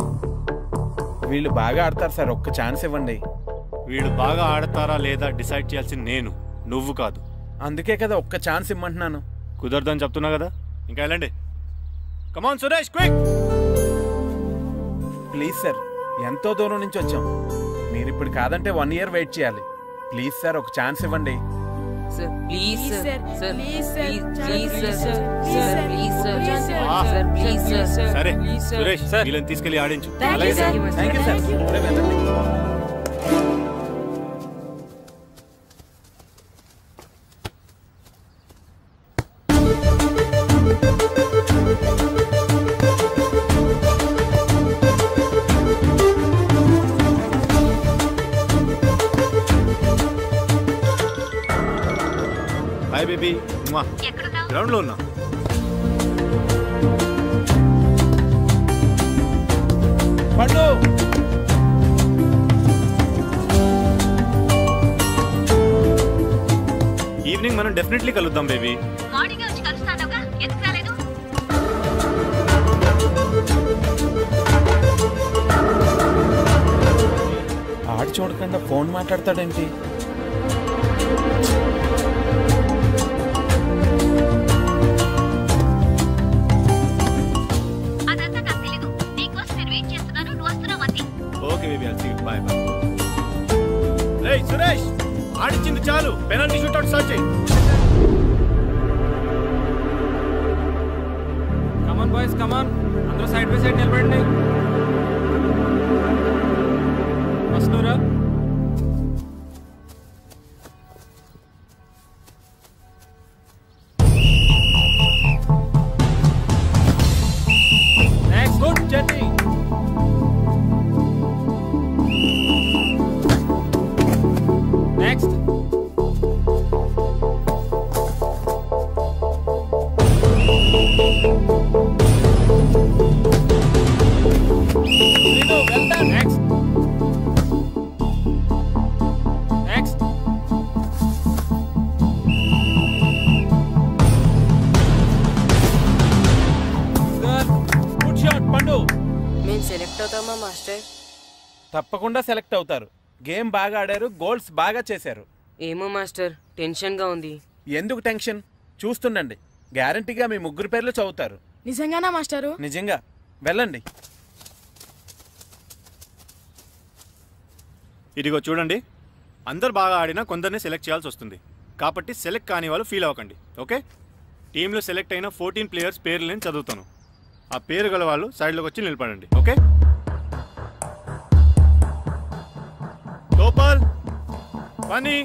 వీళ్ళు బాగా ఆడతారు సార్, ఒక్క ఛాన్స్ ఇవ్వండి. వీళ్ళు బాగా ఆడతారా లేదా డిసైడ్ చేయాల్సింది నేను, నువ్వు కాదు. అందుకే కదా ఒక్క ఛాన్స్ ఇమ్మంటున్నాను. కుదరదని చెప్తున్నా కదా, ఇంకా వెళ్ళండి. Come on Suresh, quick. Please sir, ఎంతో దూరం నుంచి వచ్చాం. మీరు ఇప్పుడు కాదంటే 1 year వెయిట్ చేయాలి. ప్లీజ్ సార్, ఒక ఛాన్స్ ఇవ్వండి. Sir please sir, sir please sir, please sir, sir please sir, sir please sir. సరే సురేష్, వీళ్ళని తీసుకెళ్ళి ఆడించు. Thank you sir. Thank you sir. Hi baby. Ground లో ఉన్నా. పండు, ఈవినింగ్ మనం డెఫినెట్లీ కలుద్దాం బేబీ. ఆడి చూడకుండా ఫోన్ మాట్లాడతాడేంటి? అదంతా నాకు తెలీదు. నీకోసం నేను వెయిట్ బాయ్స్ కమాన్, అందరూ సైడ్ బై సైడ్ నిలబడండి. వస్తున్నారా? Next good journey. Next well done. Next. Next. Good. Good shot, పండు. మేము సెలెక్ట్ అవుతామా మాస్టర్? తప్పకుండా సెలెక్ట్ అవుతారు. గేమ్ బాగా ఆడారు, గోల్స్ బాగా చేశారు. ఏమో మాస్టర్, టెన్షన్ గా ఉంది. ఎందుకు టెన్షన్? చూస్తుండండి, గ్యారంటీగా మీ ముగ్గురు పేర్లు చదువుతారు. నిజంగానా మాస్టారు? నిజంగా. వెళ్ళండి. ఇదిగో చూడండి, అందరు బాగా ఆడినా కొందరిని సెలెక్ట్ చేయాల్సి వస్తుంది. కాబట్టి సెలెక్ట్ కాని వాళ్ళు ఫీల్ అవ్వకండి, ఓకే? టీంలో సెలెక్ట్ అయిన 14 ప్లేయర్స్ పేర్లు నేను చదువుతాను. ఆ పేరు గల వాళ్ళు సైడ్లోకి వచ్చి నిలబడండి, ఓకే? గోపాల్, ఫనీ,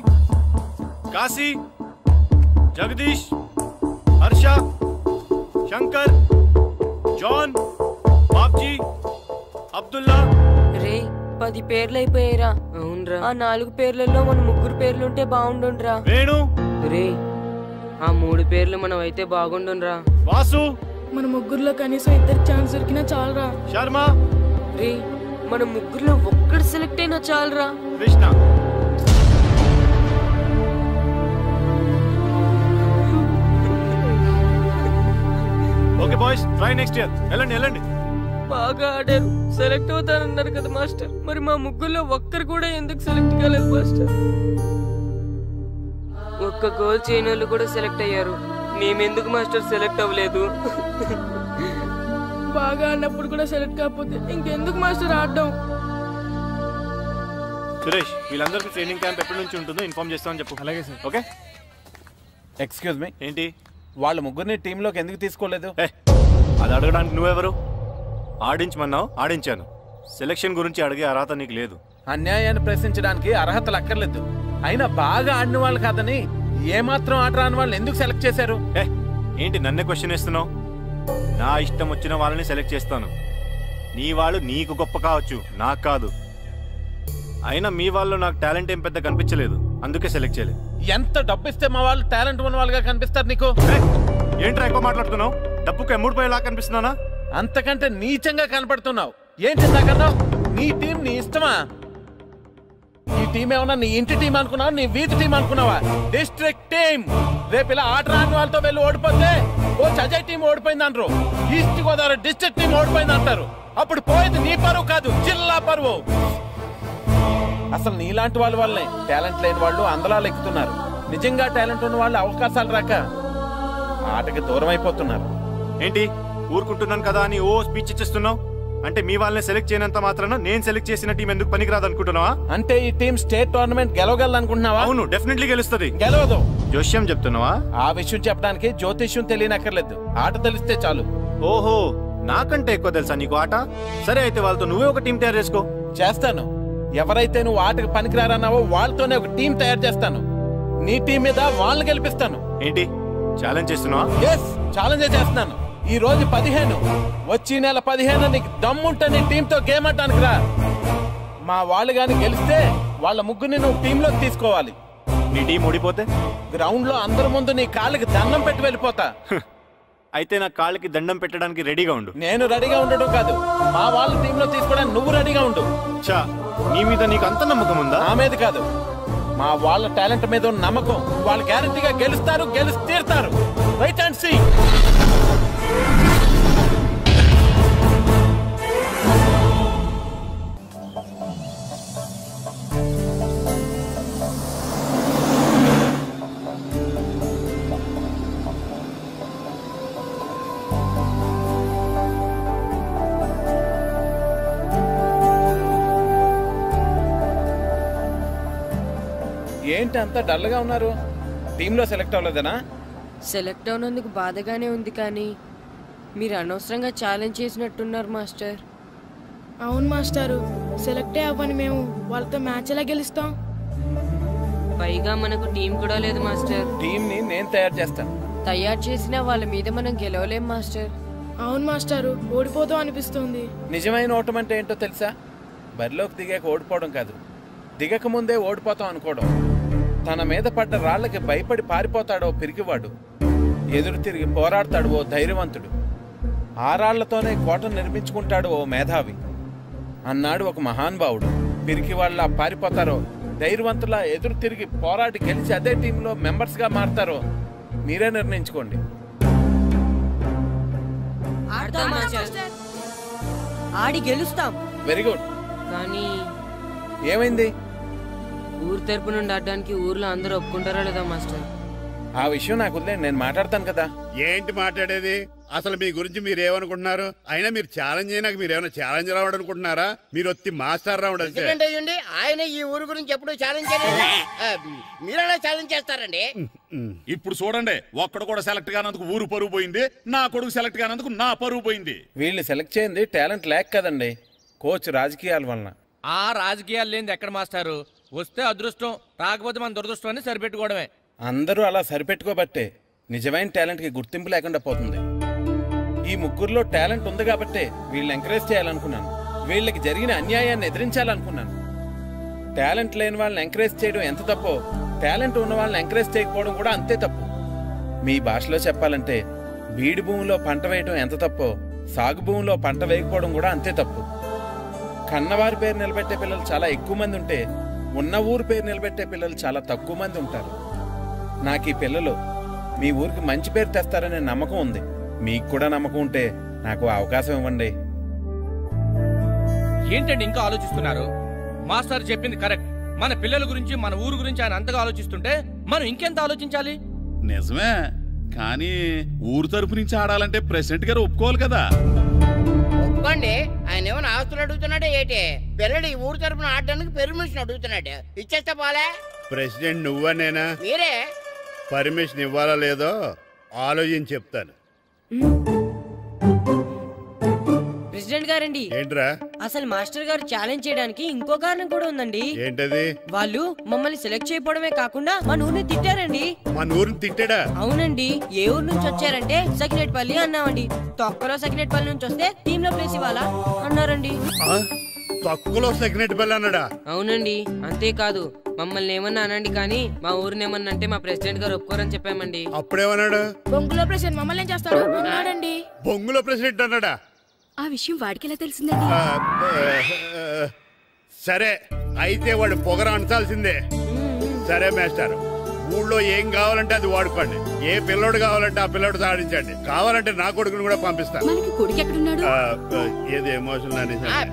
కాశీ, జగదీష్, హర్ష, శంకర్, జాన్, బాబ్జీ, అబ్దుల్లా. రే 10 పేర్లు అయిపోయారా? అవునరా. ఆ 4 పేర్లలో మన ముగ్గురు పేర్లుంటే బాగుండుండ్రా. వేణు. రే ఆ 3 పేర్లు మనం అయితే బాగుండుండ్రా. వాసు. మన ముగ్గురులో కనీసం 2 ఛాన్స్ దొరికినా చాలరా. శర్మ. రే మన ముగ్గురులో ఒక్కడు సెలెక్ట్ అయినా చాలరా. Krishna. Okay boys, try next year. వెళ్ళండి వెళ్ళండి. బాగా ఆడారు, సెలెక్ట్ అవుతారన్నారు కదా మాస్టర్. మరి మా ముగ్గురులో ఒక్కరు కూడా ఎందుకు సెలెక్ట్ కాలేదు మాస్టర్? ఒక్క గోల్ చేయని వాళ్ళు కూడా సెలెక్ట్ అయ్యారు, మేమెందుకు మాస్టర్ సెలెక్ట్ అవ్వలేదు? బాగా ఆడినప్పుడు కూడా సెలెక్ట్ కాకపోతే ఇంకెందుకు మాస్టర్ ఆడడం? సురేష్, వీళ్ళందరికీ ట్రైనింగ్ క్యాంప్ ఎప్పటి నుంచి ఉంటుందో ఇన్ఫార్మ్ చేస్తామని చెప్పు. అలాగే సార్. ఓకే. ఎక్స్క్యూజ్ మీ, ఏంటి? వాళ్ళ ముగ్గురిని టీంలోకి ఎందుకు తీసుకోలేదు? అది అడగడానికి నువ్వెవరు? ఆడించమన్నావు, ఆడించాను. సెలక్షన్ గురించి అడిగే అర్హత నీకు లేదు. అన్యాయాన్ని ప్రశ్నించడానికి అర్హతలు అక్కర్లేదు. అయినా బాగా ఆడిన వాళ్ళు కాదని ఏమాత్రం ఆట రాని వాళ్ళని ఎందుకు సెలెక్ట్ చేశారు? ఏంటి నన్నే క్వశ్చన్ వేస్తున్నావు? నా ఇష్టం వచ్చిన వాళ్ళని సెలెక్ట్ చేస్తాను. నీ వాళ్ళు నీకు గొప్ప కావచ్చు, నాకు కాదు. అయినా మీ వాళ్ళు నాకు టాలెంట్ ఏం పెద్ద కనిపించలేదు, అందుకే సెలెక్ట్ చేయలేదు. ఎంత డబ్బు ఇస్తే మా వాళ్ళు టాలెంట్ ఉన్న వాళ్ళుగా కనిపిస్తారు నీకు? ఏంట్రా ఎక్కువ మాట్లాడుతున్నావు? డబ్బుకు ఎమ్ముడిపోయేలా కనిపిస్తున్నానా? అంతకంటే నీచంగా కనపడుతున్నావు. ఏంటి ఇందాకన్నావు? నీ టీం నీ ఇష్టమా? ఈ టీం ఏమన్నా నీ ఇంటి టీం అనుకున్నావా, నీ వీధి టీం అనుకున్నావా? District team. రేపు ఇలా ఆట రాని వాళ్ళతో వెళ్ళి ఓడిపోతే కోచ్ అజయ్ టీం ఓడిపోయింది అంటారు, ఈస్ట్ గోదావరి డిస్ట్రిక్ట్ టీం ఓడిపోయింది అంటారు. అప్పుడు పోయేది నీ పరువు కాదు, జిల్లా పరువు. అసలు నీలాంటి వాళ్ళ వల్లే టాలెంట్ లేని వాళ్ళు అందలాలు ఎక్కుతున్నారు. నిజంగా టాలెంట్ ఉన్న వాళ్ళు అవకాశాలు రాక ఆటకి దూరం అయిపోతున్నారు. ఏంటి ఊరుకుంటున్నాను కదా అని ఓ స్పీచ్ ఇచ్చేస్తున్నావు? అంటే మీ వాళ్ళని సెలెక్ట్ చేయనంత మాత్రాన నేను సెలెక్ట్ చేసిన టీం ఎందుకు పనికిరాదు అనుకుంటున్నావా? అంటే ఈ టీం స్టేట్ టోర్నమెంట్ గెలవగలదు అనుకుంటున్నావా? అవును, డెఫినెట్లీ గెలుస్తుంది. గెలవదు. జోష్యం చెప్తున్నావా? ఆ విషయం చెప్పడానికి జ్యోతిష్యం తెలియనక్కర్లేదు, ఆట తెలిస్తే చాలు. ఓహో, నాకంటే ఎక్కువ తెలుసా నీకు ఆట? సరే అయితే వాళ్ళతో నువ్వే ఒక టీం తయారు చేసుకో. చేస్తాను. ఎవరైతే నువ్వు ఆటకు పనికిరారన్నావో వాళ్ళతోనే ఒక టీం తయారు చేస్తాను. నీ టీం మీద వాళ్ళని గెలిపిస్తాను. ఏంటి ఛాలెంజ్ చేస్తున్నావా? ఎస్, ఛాలెంజ్ చేస్తున్నాను. ఈ రోజు 15, వచ్చే నెల 15 నీకు దమ్ముంటే నీ టీంతో గేమ్ ఆడటానికి రా. మా వాళ్ళు గాని గెలిస్తే వాళ్ళ ముగ్గురిని నువ్వు టీంలోకి తీసుకోవాలి. నీ టీం ఓడిపోతే గ్రౌండ్ లో అందరి ముందు నీ కాళ్ళకి దండం పెట్టి వెళ్ళిపోతా. అయితే నా కాళ్ళకి దండం పెట్టడానికి రెడీగా ఉండు. నేను రెడీగా ఉండడం కాదు, మా వాళ్ళ టీంలో తీసుకోవడానికి నువ్వు రెడీగా ఉండు. చా, నీ మీద నీకు అంత నమ్మకం ఉందా? నా మీద కాదు, మా వాళ్ళ టాలెంట్ మీద ఉన్న నమ్మకం. వాళ్ళు గ్యారంటీగా గెలుస్తారు, గెలిచి తీరుతారు. Right and see. ఏంటి అంత డల్గా ఉన్నారు? టీంలో సెలెక్ట్ అవ్వలేదనా? సెలెక్ట్ అవునందుకు బాధగానే ఉంది, కానీ మీరు అనవసరంగా ఛాలెంజ్ చేసినట్టున్నారు మాస్టర్. అవును మాస్టారు, సెలెక్టే అవ్వని మేము వాళ్ళతో మ్యాచ్ ఎలా గెలుస్తాం? పైగా మనకు టీం కూడా లేదు మాస్టర్. టీం ని నేను తయారు చేస్తాను. తయారు చేసిన వాళ్ళ మీద మనం గెలవలేం మాస్టర్. అవును మాస్టారు, ఓడిపోతాం అనిపిస్తుంది. నిజమైన ఓటం అంటే ఏంటో తెలుసా? బరిలోకి దిగాక ఓడిపోవడం కాదు, దిగక ముందే ఓడిపోతాం అనుకోవడం. తన మీద పడ్డ రాళ్లకి భయపడి పారిపోతాడో పిరికివాడు, ఎదురు తిరిగి పోరాడతాడు ఓ ధైర్యవంతుడు, ఆ రాళ్లతోనే కోటను నిర్మించుకుంటాడు ఓ మేధావి అన్నాడు ఒక మహానుభావుడు. పిరికి వాళ్ళ పారిపోతారో ధైర్యవంతుల ఎదురు తిరిగి పోరాడి గెలిచి అదే టీంలో మెంబర్స్ గా మారతారో మీరే నిర్ణయించుకోండి. ఆడి గెలుస్తాం. Very good. కానీ ఏమైంది? ఊరు తరపు నుండి ఆడడానికి ఊర్లో అందరూ ఒప్పుకుంటారా లేదా మాస్టర్? ఆ విషయం నాకు వదిలేండి, నేను మాట్లాడతాను కదా. ఏంటి మాట్లాడేది? అసలు మీ గురించి మీరు ఏమనుకుంటున్నారు? అయినా మీరు ఛాలెంజ్ అయినాక మీరు ఏమైనా ఛాలెంజ్ రావడం అనుకుంటున్నారా? మీరు వచ్చి మాస్టర్ రావడం. ఆయన ఈ ఊరు గురించి ఎప్పుడు ఛాలెంజ్ చేయలేదు, మీరెలా ఛాలెంజ్ చేస్తారండి? ఇప్పుడు చూడండి, ఒక్కడు కూడా సెలెక్ట్ కానందుకు ఊరు పరువు పోయింది, నా కొడుకు సెలెక్ట్ కానందుకు నా పరువు పోయింది. వీళ్ళు సెలెక్ట్ చేయింది టాలెంట్ లేక కదండి, కోచ్ రాజకీయాల వలన. ఆ రాజకీయాలు లేని ఎక్కడ మాస్టారు? వస్తే అదృష్టం, రాకపోతే మన దురదృష్టం అని సరిపెట్టుకోవడమే. అందరూ అలా సరిపెట్టుకోబట్టే నిజమైన టాలెంట్ కి గుర్తింపు లేకుండా పోతుంది. ఈ ముగ్గురులో టాలెంట్ ఉంది కాబట్టే వీళ్ళని ఎంకరేజ్ చేయాలనుకున్నాను, వీళ్ళకి జరిగిన అన్యాయాన్ని ఎదిరించాలనుకున్నాను. టాలెంట్ లేని వాళ్ళని ఎంకరేజ్ చేయడం ఎంత తప్పో, టాలెంట్ ఉన్న వాళ్ళని ఎంకరేజ్ చేయకపోవడం కూడా అంతే తప్పు. మీ భాషలో చెప్పాలంటే బీడి భూమిలో పంట వేయడం ఎంత తప్పో, సాగు భూమిలో పంట వేయకపోవడం కూడా అంతే తప్పు. కన్నవారి పేరు నిలబెట్టే పిల్లలు చాలా ఎక్కువ మంది ఉంటే, ఉన్న ఊరు పేరు నిలబెట్టే పిల్లలు చాలా తక్కువ మంది ఉంటారు. నాకు ఈ పిల్లలు మీ ఊరికి మంచి పేరు తెస్తారనే నమ్మకం ఉంది. మీకు కూడా నమ్మకం ఉంటే నాకు అవకాశం ఇవ్వండి. ఏంటండి ఇంకా ఆలోచిస్తున్నారు? మాస్టర్ చెప్పింది కరెక్ట్. మన పిల్లల గురించి, మన ఊరు గురించి ఆయన అంతగా ఆలోచిస్తుంటే మనం ఇంకెంత ఆలోచించాలి? నిజమే, కానీ ఊరు తరపు నుంచి ఆడాలంటే ప్రెసిడెంట్ గారు ఒప్పుకోవాలి కదా. ఒప్పుకోండి. ఆయన ఏమైనా ఆస్తులు అడుగుతున్నాడే ఏంటి? పిల్లడు ఈ ఊరు తరపున ఆడడానికి పెర్మిషన్ అడుగుతున్నాడు, ఇచ్చేస్తే పోలే. ప్రెసిడెంట్ నువ్వా నేనా? మీరే. పర్మిషన్ ఇవ్వాలా లేదో ఆలోచించి చెప్తాను. ప్రెసిడెంట్ గారండి. ఏంట్రా? అసలు మాస్టర్ గారు ఛాలెంజ్ చేయడానికి ఇంకో కారణం కూడా ఉందండి. ఏంటది? వాళ్ళు మమ్మల్ని సెలెక్ట్ చేయకపోవడమే కాకుండా మన ఊరిని తిట్టారండి. మన ఊరిని తిట్టాడా? అవునండి. ఏ ఊరు నుంచి వచ్చారంటే సకినేట్పల్లి అన్నామండి. తొక్కలో సకినేట్పల్లి నుంచి వస్తే టీమ్ లో ప్లేస్ ఇవ్వాలా అన్నారండి. తొక్కలో సకినేట్పల్లి అన్నాడా? అవునండి. అంతేకాదు, మమ్మల్ని ఏమన్నా అనండి కానీ మా ఊరిని ఏమన్నా అంటే మా ప్రెసిడెంట్ గారు ఒప్పుకోరని చెప్పామండి. అప్పుడేమన్నాడు? బొంగులో ప్రెసిడెంట్ మమ్మల్ని ఏం చేస్తాడు అన్నాడండి. బొంగులో ప్రెసిడెంట్ అన్నాడా? ఆ విషయం వాడికి ఎలా తెలిసిందండి? సరే, అయితే వాడు పొగర అంచాల్సిందే. సరే మాస్టర్, ఊళ్ళో ఏం కావాలంటే అది వాడుకోండి. ఏ పిల్లోడు కావాలంటే ఆ పిల్లోడు సాధించండి. కావాలంటే నా కొడుకుని కూడా పంపిస్తాను. కొడుకు ఎక్కడున్నాడు? ఏది ఎమోషన్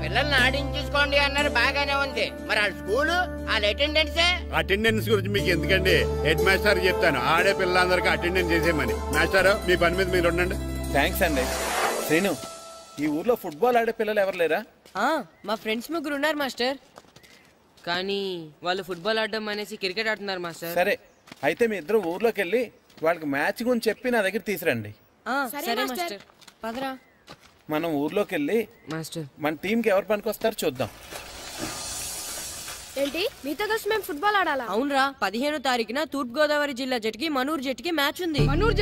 పిల్లల్ని ఆడించేసుకోండి అన్నారు, బాగానే ఉంది. మరి ఆ స్కూలు, ఆ అటెండెన్స్ గురించి మీకు ఎందుకండి? హెడ్ మాస్టర్ చెప్తాను, ఆడే పిల్లలందరికీ అటెండెన్స్ చేసేయమని. మాస్టర్, మీ పని మీద మీరు ఉండండి. థ్యాంక్స్ అండి. శ్రీను, ఈ ఊర్లో ఫుట్బాల్ ఆడే పిల్లలు ఎవరు లేరా? మా ఫ్రెండ్స్ ముగ్గురు ఉన్నారు మాస్టర్, కానీ వాళ్ళు ఫుట్బాల్ ఆడడం అనేసి క్రికెట్ ఆడుతున్నారు మాస్టర్. సరే, అయితే మీ ఇద్దరు ఊర్లోకి వెళ్ళి వాళ్ళకి మ్యాచ్ గురించి చెప్పి నా దగ్గర తీసురండి. సరే మాస్టర్, పదరా. మనం ఊర్లోకి వెళ్ళి మాస్టర్ మన టీంకి ఎవరు పనికొస్తారో చూద్దాం. ఏంటి మీతో కలిసి మేము ఫుట్బాల్ ఆడాలా? అవునరా, 15వ తారీఖున తూర్పు గోదావరి జిల్లా జట్టుకి మనూరు జట్టుకి మ్యాచ్ ఉంది. మనూరు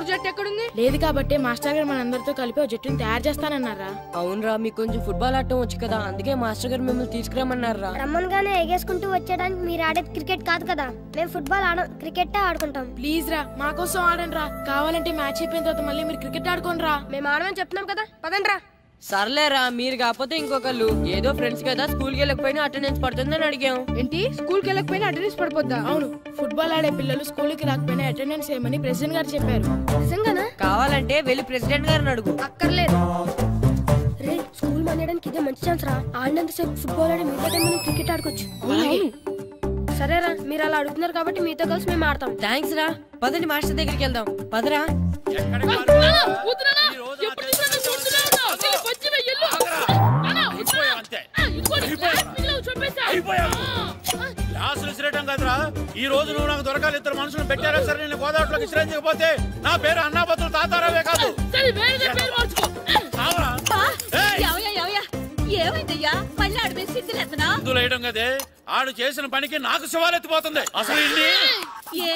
జట్టు ఎక్కడుంది? లేదు కాబట్టి మాస్టర్ గారు మనందరితో కలిపి ఒక జట్టుని తయారు చేస్తానన్నారా? అవునరా, మీకు కొంచెం ఫుట్బాల్ ఆడటం వచ్చు కదా, అందుకే మాస్టర్ గారు మిమ్మల్ని తీసుకురమ్మన్నారా. రమ్మన్గానే ఎగేసుకుంటూ వచ్చేయడానికి మీరు ఆడేది క్రికెట్ కాదు కదా. మేము ఫుట్బాల్ ఆడం, క్రికెట్ ఆడుకుంటాం. ప్లీజ్ రా, మా కోసం ఆడండి రా. కావాలంటే మ్యాచ్ అయిపోయిన తర్వాత మళ్ళీ మీరు క్రికెట్ ఆడుకోండి రా. మేము ఆడమని చెప్తున్నాం కదా, పదండి రా. సర్లేరా, మీరు కాకపోతే ఇంకొకళ్ళు. ఏదో ఫ్రెండ్స్ కదా, స్కూల్ కి వెళ్ళకపోయినా అటెండెన్స్ పడుతుందని అడిగాం. ఏంటి, స్కూల్ కి వెళ్ళకపోయినా అటెండెన్స్ పడిపోద్దా? అవును, ఫుట్బాల్ ఆడే పిల్లలు స్కూల్ కి రాకపోయినా అటెండెన్స్ ఏమని ప్రెసిడెంట్ గారు చెప్పారు. నిజంగానా? కావాలంటే వెళ్ళి ప్రెసిడెంట్ గారిని అడుగు. అక్కర్లేదు. రే, స్కూల్ మానేయడానికి ఇదే మంచి ఛాన్స్ రా. ఆడినంతసేపు ఫుట్బాల్ ఆడి మిగతా టైం మనం క్రికెట్ ఆడుకోవచ్చు. సరేరా, మీరు అలా అడుగుతున్నారు కాబట్టి మీతో కలిసి మేము ఆడతాం. థ్యాంక్స్ రా. పదండి మాస్టర్ దగ్గరికి వెళ్దాం. పదరా. ఈ రోజు నువ్వు నాకు దొరకాలి. ఇద్దరు మనుషులు పెట్టారా సరే, నేను గోదావరిలోకి విశ్రాంతిపోతే నా పేరు అన్నాపత్రులు తాతారావే కాదు. చేయడం కదే ఆడు చేసిన పనికి నాకు శివాలెత్తిపోతుంది అసలు ఏ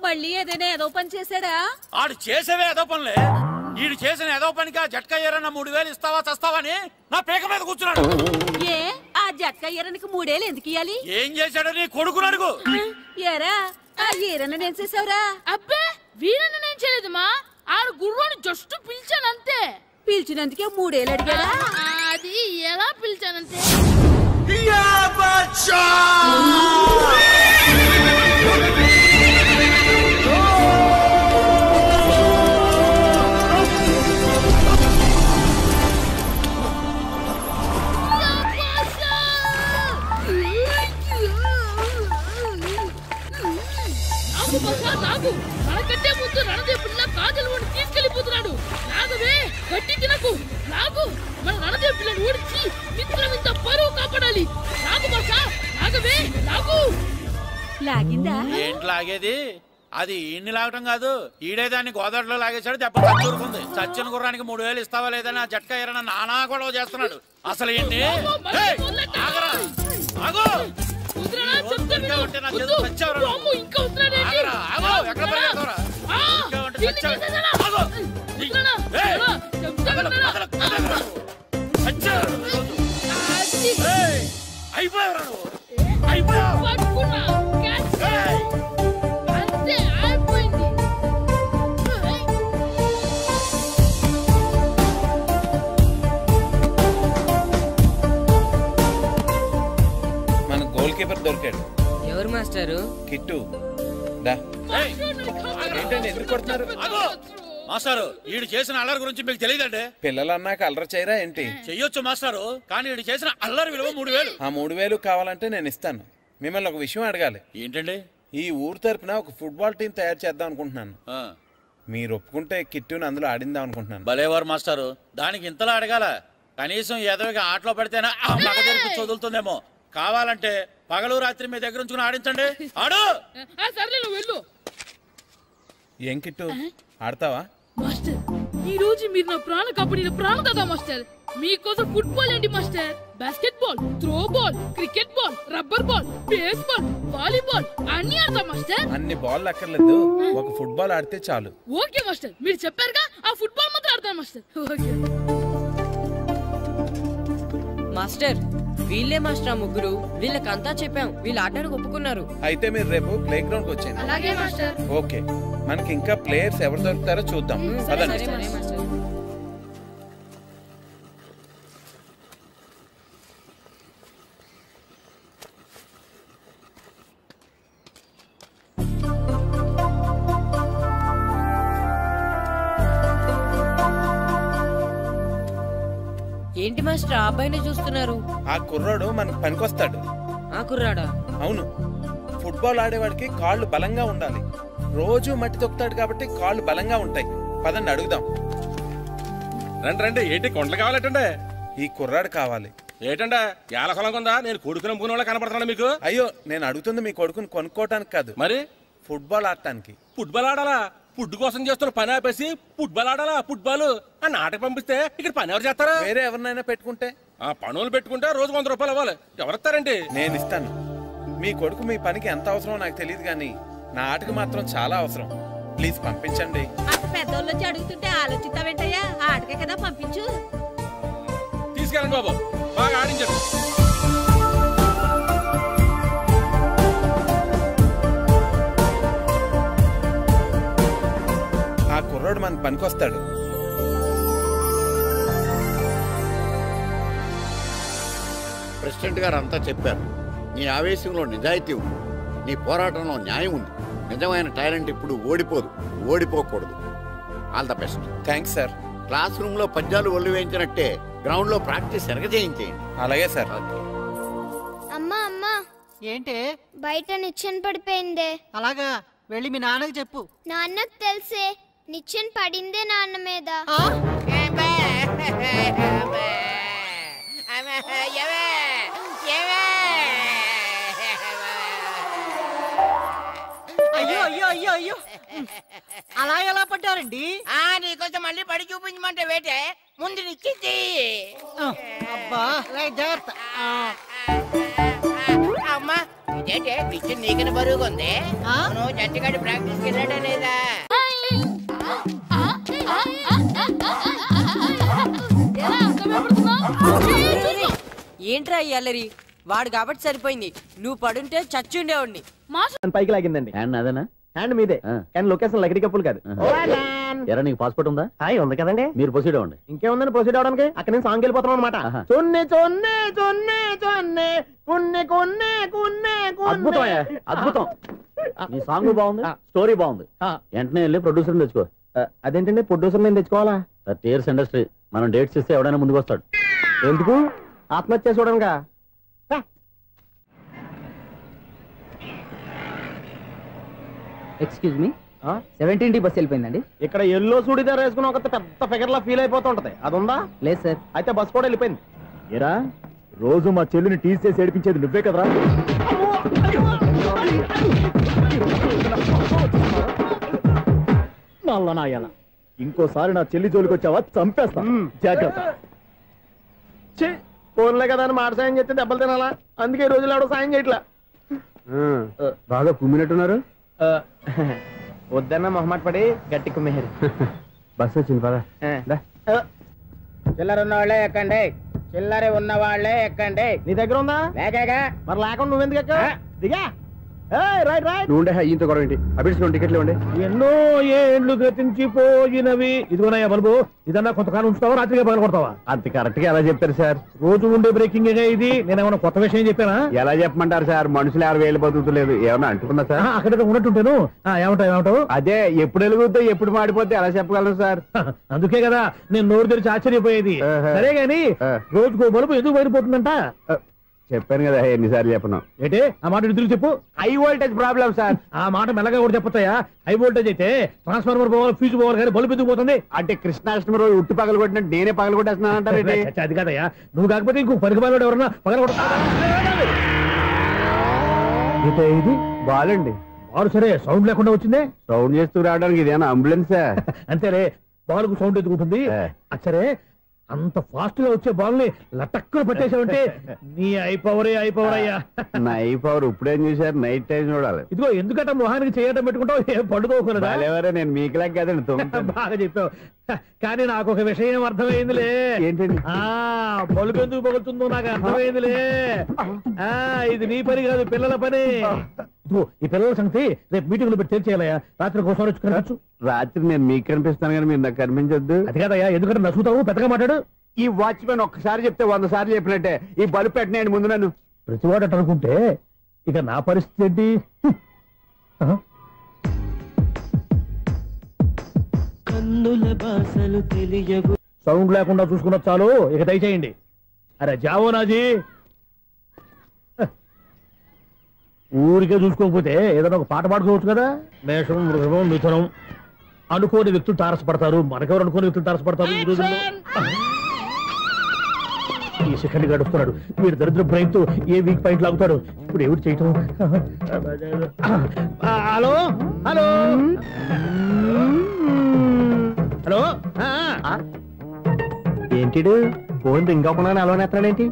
మళ్ళీ ఏదైనా ఏదో పని చేశాడా? ఆడు చేసేవే ఏదో పనులే. ఈడు చేసిన ఏదో పనికి ఆ జట్కా ఏరన్న 3000 ఇస్తావా చస్తావని నా పేక మీద కూర్చున్నాడు. ఏ ఆ జట్కా ఈరనికి 3000 ఎందుకు ఇయ్యాలి? ఏం చేశాడో నీ కొడుకుని అడుగు. ఏరా ఆ ఈరన్న నేను చేసావురా? అబ్బే వీరన్న నేను చేయలేదమ్మా. ఆడు గుర్రాన్ని జస్ట్ పిలిచానంతే. పిలిచినందుకే 3000 అడిగాడా? అది ఎలా పిలిచానంతే. నాకు మనకంటే ముందు రణదేవుడిలా కాజల్ వాడిని తీసుకెళ్లిపోతున్నాడు. నాగవే గట్టి తినకు. నాకు మన రణదేవు పిల్లని ఓడించి మిత్రం ఇంత పరువు కాపాడాలి. నాకు బసా నాగవే నాకు లాగిందా? ఏంటి లాగేది? అది ఈయన్ని లాగటం కాదు, ఈడే దాన్ని గోదావరిలో లాగేశాడు. దెబ్బ చచ్చూరుకుంది. చచ్చిన గుర్రానికి 3000 ఇస్తావా లేదని ఆ జట్కా ఏరన్నా నానా గొడవ చేస్తున్నాడు. అసలు ఏంటి? మన గోల్ కీపర్ దొరికాడు. ఎవరు మాస్టారు? కిట్టు. ఏంటండి ఎందుకు కొడుతున్నారు? మాస్టారు ఈడు చేసిన అల్లరి గురించి మీకు తెలియదండి. పిల్లలు అన్నాక అల్లరి చేయరా ఏంటి? చెయ్యొచ్చు మాస్టారు, కానీ ఈడు చేసిన అల్లరి విలువ 3000. ఆ 3000 కావాలంటే నేను ఇస్తాను. మిమ్మల్ని ఒక విషయం అడగాలి. ఏంటండి? ఈ ఊరు తరపున ఒక ఫుట్బాల్ టీం తయారు చేద్దాం అనుకుంటున్నాను. మీరు ఒప్పుకుంటే కిట్టుని అందులో ఆడిందాం అనుకుంటున్నాను. భలేవారు మాస్టారు, దానికి ఇంతలా అడగాల? కనీసం ఏదోగా ఆటలో పడితేనే మగ తెరిపి చదువుతుందేమో. కావాలంటే పగలు రాత్రి మీ దగ్గర ఉంచుకుని ఆడించండి. ఆడు. సర్లే నువ్వు వెళ్ళు. ఏం కిట్టు ఆడతావా? మాస్టర్ ఈ రోజు మీరు నా ప్రాణ కాపాడిన ప్రాణదాత మాస్టర్. మీకోసం ఫుట్బాల్ ఏంటి master, basket ball, throw ball, cricket ball, rubber ball, base ball, volleyball అన్ని ఆడతా మాస్టర్. అన్ని బాల్ అక్కర్లేదు, ఒక ఫుట్బాల్ ఆడితే చాలు. ఓకే మాస్టర్, మీరు చెప్పారుగా ఆ ఫుట్బాల్ మాత్రం ఆడతాను మాస్టర్. ఓకే మాస్టర్ వీళ్ళే మాస్టర్. ఆ ముగ్గురు వీళ్ళకంతా చెప్పాం, వీళ్ళు ఆడడానికి ఒప్పుకున్నారు. అయితే మీరు రేపు ప్లే గ్రౌండ్ కి వచ్చేయండి. అలాగే మాస్టర్. ఓకే, మనకి ఇంకా ప్లేయర్స్ ఎవరు దొరుకుతారో చూద్దాం. పదండి. ఏంటి మాస్టర్ ఆ అబ్బాయిని చూస్తున్నారు? ఆ కుర్రాడు మనకు పనికొస్తాడు. ఆ కుర్రాడా? అవును, ఫుట్బాల్ ఆడేవాడికి కాళ్ళు బలంగా ఉండాలి. రోజు మట్టి తొక్కుతాడు కాబట్టి కాళ్ళు బలంగా ఉంటాయి. పదండి అడుగుదాం. రండి రండి. ఏంటి కొండలు కావాలటండి? ఈ కుర్రాడు కావాలి. ఏటండా ఏల కొలం కొందా? నేను కొడుకుని అమ్ముకునే వాళ్ళ కనపడుతున్నా మీకు? అయ్యో, నేను అడుగుతుంది మీ కొడుకుని కొనుక్కోవటానికి కాదు, మరి ఫుట్బాల్ ఆడటానికి. ఫుట్బాల్ ఆడాలా? ఫుడ్ కోసం చేస్తున్న పని ఆపేసి ఫుట్బాల్ ఆడాలా? ఫుట్బాల్ ఆ నాటకు పంపిస్తే ఇక్కడ పని ఎవరు చేస్తారా? వేరే ఎవరినైనా పెట్టుకుంటే. ఆ పనులు పెట్టుకుంటే రోజు 100 రూపాయలు అవ్వాలి. ఎవరిస్తారండి? నేను ఇస్తాను. మీ కొడుకు మీ పనికి ఎంత అవసరమో నాకు తెలియదు, కానీ నా ఆటకు మాత్రం చాలా అవసరం. ప్లీజ్ పంపించండి. అంత పెద్దోళ్ళు వచ్చి అడుగుతుంటే ఆలోచిస్తావేంటయ్యా? ఆటకే కదా, పంపించు. తీసుకెళ్ళండి బాబు, బాగా ఆడించండి. ఆ కుర్రోడు మన పనికొస్తాడు. ప్రెసిడెంట్ గారు అంతా చెప్పారు. నీ ఆవేశంలో నిజాయితీ ఉంది, నీ పోరాటంలో న్యాయం ఉంది. నిజమైన టాలెంట్ ఇప్పుడు ఓడిపోదు, ఓడిపోకూడదు. All the best. Thanks sir. Classroom లో పద్యాలు ఒళ్ళు వేయించినట్టే గ్రౌండ్ లో ప్రాక్టీస్ ఎరగజేయించేయండి. అలాగే సార్. అమ్మా అమ్మా, ఏంటే బయట నిచ్చెన పడిపోయిందే. అలాగా, వెళ్ళి మీ నాన్నకి చెప్పు. నాన్నకు తెలిసే, నిచ్చెన పడిందే నాన్న మీద. అయ్యో అయ్యో అయ్యో అయ్యో, అలా ఎలా పడ్డారండి? నీకోసం మళ్ళీ పడి చూపించమంటే వేటే, ముందు నిచ్చింది. అబ్బా, జాగ్రత్త. అదేంటే పిచ్చి నీకని బరువుగా ఉంది నువ్వు జట్టుగాడి ప్రాక్టీస్కి వెళ్ళాడా లేదా? ఏంట్రా ఈ అల్లరి? వాడు కాబట్టి సరిపోయింది, నువ్వు పడుంటే చచ్చి ఉండేవాడిని. పైకి లాగిందండి. హ్యాండ్ అదేనా? హ్యాండ్ మీదే, కానీ లొకేషన్ లగడి కప్పులు కాదు. ఎరా నీకు పాస్పోర్ట్ ఉందా? హాయ్ ఉంది కదండి. మీరు ప్రొసీడ్ అవ్వండి. ఇంకేముందని ప్రొసీడ్ అవడానికి? అక్కడ నేను సాంగ్ వెళ్ళిపోతాం అనమాట. చొన్నే చొన్నే చొన్నే చొన్నే కున్నే కొన్నే కున్నే అద్భుతం అద్భుతం. నీ సాంగ్ బాగుంది, స్టోరీ బాగుంది. వెంటనే వెళ్ళి ప్రొడ్యూసర్ తెచ్చుకో. అదేంటండి ప్రొడ్యూసర్ నేను తెచ్చుకోవాలా? టీఆర్ఎస్ ఇండస్ట్రీ మనం డేట్స్ ఇస్తే ఎవడైనా ముందుకు వస్తాడు. ఎందుకు? ఆత్మహత్య చూడనుగా. Excuse me, 17D bus వెళ్ళిపోయిందండి. ఇక్కడ ఎల్లో చూడిదార్ వేసుకుని ఒక పెద్ద ఫిగర్ లా ఫీల్ అయిపోతుంటది, అది ఉందా? లేదు సార్. అయితే బస్ కూడా వెళ్ళిపోయింది. ఏరా రోజు మా చెల్లిని టీస్ చేసి ఏడిపించేది నువ్వే కదరా? నల్ల నాయన, ఇంకోసారి నా చెల్లి జోలికి వచ్చావా చంపేస్తా, జాగ్రత్త. ఫోన్లే కదా అని మాట సాయం చేస్తే దెబ్బలు తినాలా? అందుకే ఈ రోజులు ఎవడో సాయం చేయట్లా. బాగా కుమ్మినట్టున్నారు. వద్దన్న మొహమాట పడి గట్టి కుమ్మేరు. బస్ వచ్చింది పదా. చిల్లర ఉన్న వాళ్ళే ఎక్కండి, చిల్లర ఉన్న వాళ్ళే ఎక్కండి. నీ దగ్గర ఉందా? లేకగా మరి లేకుండా నువ్వెందుకు ఎక్క? దిగా. నువ్వు ఉండే ఈయంతో గొడవ ఏంటి? అభిడిచిన టికెట్లు ఇవ్వండి. ఎన్నో ఏండ్లు గతించిపోయినవి. ఇదిగోనయ్యా బల్బు, ఇదన్నా కొంతకాలం ఉంచుతావా రాత్రిగా పగల కొడతావా? అంత కరెక్ట్ గా ఎలా చెప్తారు సార్? రోజు ఉండే బ్రేకింగ్ ఇది. నేనేమన్నా కొత్త విషయం చెప్పానా? ఎలా చెప్పమంటారు సార్? మనుషులు ఎవరు వేలు బతుకుతలేదు, ఏమన్నా అంటున్నా సార్? అక్కడ ఉన్నట్టుంటాను. ఏమంటావు? అదే ఎప్పుడు వెలుగుతో ఎప్పుడు మాడిపోతే ఎలా చెప్పగలను సార్? అందుకే కదా నేను నోరు తెరిచి ఆశ్చర్యపోయేది. సరే గాని రోజుకో బల్బు ఎందుకు బయటపోతుందంట? చెప్పాను కదా ఎన్నిసార్లు చెప్పను. ఏంటి ఆ మాట తిరిగి చెప్పు. High voltage problem sir. ఆ మాట మెల్లగా కూడా చెప్పొచ్చాయా? హై వోల్టేజ్ అయితే ట్రాన్స్ఫార్మర్ పోవాలి, ఫ్యూజ్ పోవాలి, కానీ బల్బు ఎందుకు పోతుంది? అంటే కృష్ణాష్టమి రోజు ఉట్టి పగలు కొట్టినట్టు నేనే పగలు కొట్టేస్తున్నాను అంటారు. అది కాదయ్యా, నువ్వు కాకపోతే ఇంకో పనికి బాలు ఎవరన్నా పగల కొట్ట. ఇది బాలండి. బాలు సరే సౌండ్ లేకుండా వచ్చిందే. సౌండ్ చేస్తూ రావడానికి ఇదేనా అంబులెన్సా? అంతేలే, బాలుకు సౌండ్ ఎదుగుతుంది. సరే అంత ఫాస్ట్ గా వచ్చే బాల్ ని లటక్కున పట్టేసావంటే నీ ఐ పవర్ అయ్యా. నా ఐ పవర్ ఇప్పుడేం చూసారు? నైట్ టైం చూడాలి. ఇదిగో ఎందుకంటే మొహానికి చేయడం పెట్టుకుంటావు, ఏం పండుకోకూడదా? నేను మీకులా కదండి. బాగా చెప్పావు, కానీ నాకు ఒక విషయం అర్థమైందిలే. ఏంటండి? బలుపు ఎందుకు పగులుతుందో నాకు అర్థమైందిలే. ఇది నీ పని కాదు, పిల్లల పని. ఈ పిల్లల సంగతి రేపు మీటింగ్ లో పెట్టి తెలిసేయాలయ్యా. రాత్రి ఒకసారి వచ్చి కనిపించు. రాత్రి నేను మీకు కనిపిస్తాను కానీ మీరు నాకు కనిపించొద్దు. అది కాదయ్యా, ఎందుకంటే నచ్చుతావు, పెద్దగా మాట్లాడు. ఈ వాచ్మెన్ ఒక్కసారి చెప్తే 100 సార్లు చెప్పినట్టే. ఈ బల్బు పెట్టినాయండి ముందు నన్ను. ప్రతివాడట అనుకుంటే ఇక నా పరిస్థితి ఏంటి? సౌండ్ లేకుండా చూసుకున్న చాలు, ఇక దయచేయండి. అరే జావో నాజీ, ఊరికే చూసుకోకపోతే ఏదైనా ఒక పాట పాడుకోవచ్చు కదా. మేషం, వృషభం, మిథునం అనుకోని వ్యక్తులు తారసపడతారు. మనకెవరు అనుకోని వ్యక్తులు తారసపడతారు ఈ రోజుల్లో. ఈ సెకండ్ గడుపుతున్నాడు వీడు దరిద్ర బ్రెయిన్ తో. ఏ వీక్ పాయింట్ లాగుతాడు ఇప్పుడు? ఎవరు చేయటం? Hello hello hello. ఏంటిడు ఫోన్ రింగ్ అవ్వకుండా అలవనేస్తాడేంటి?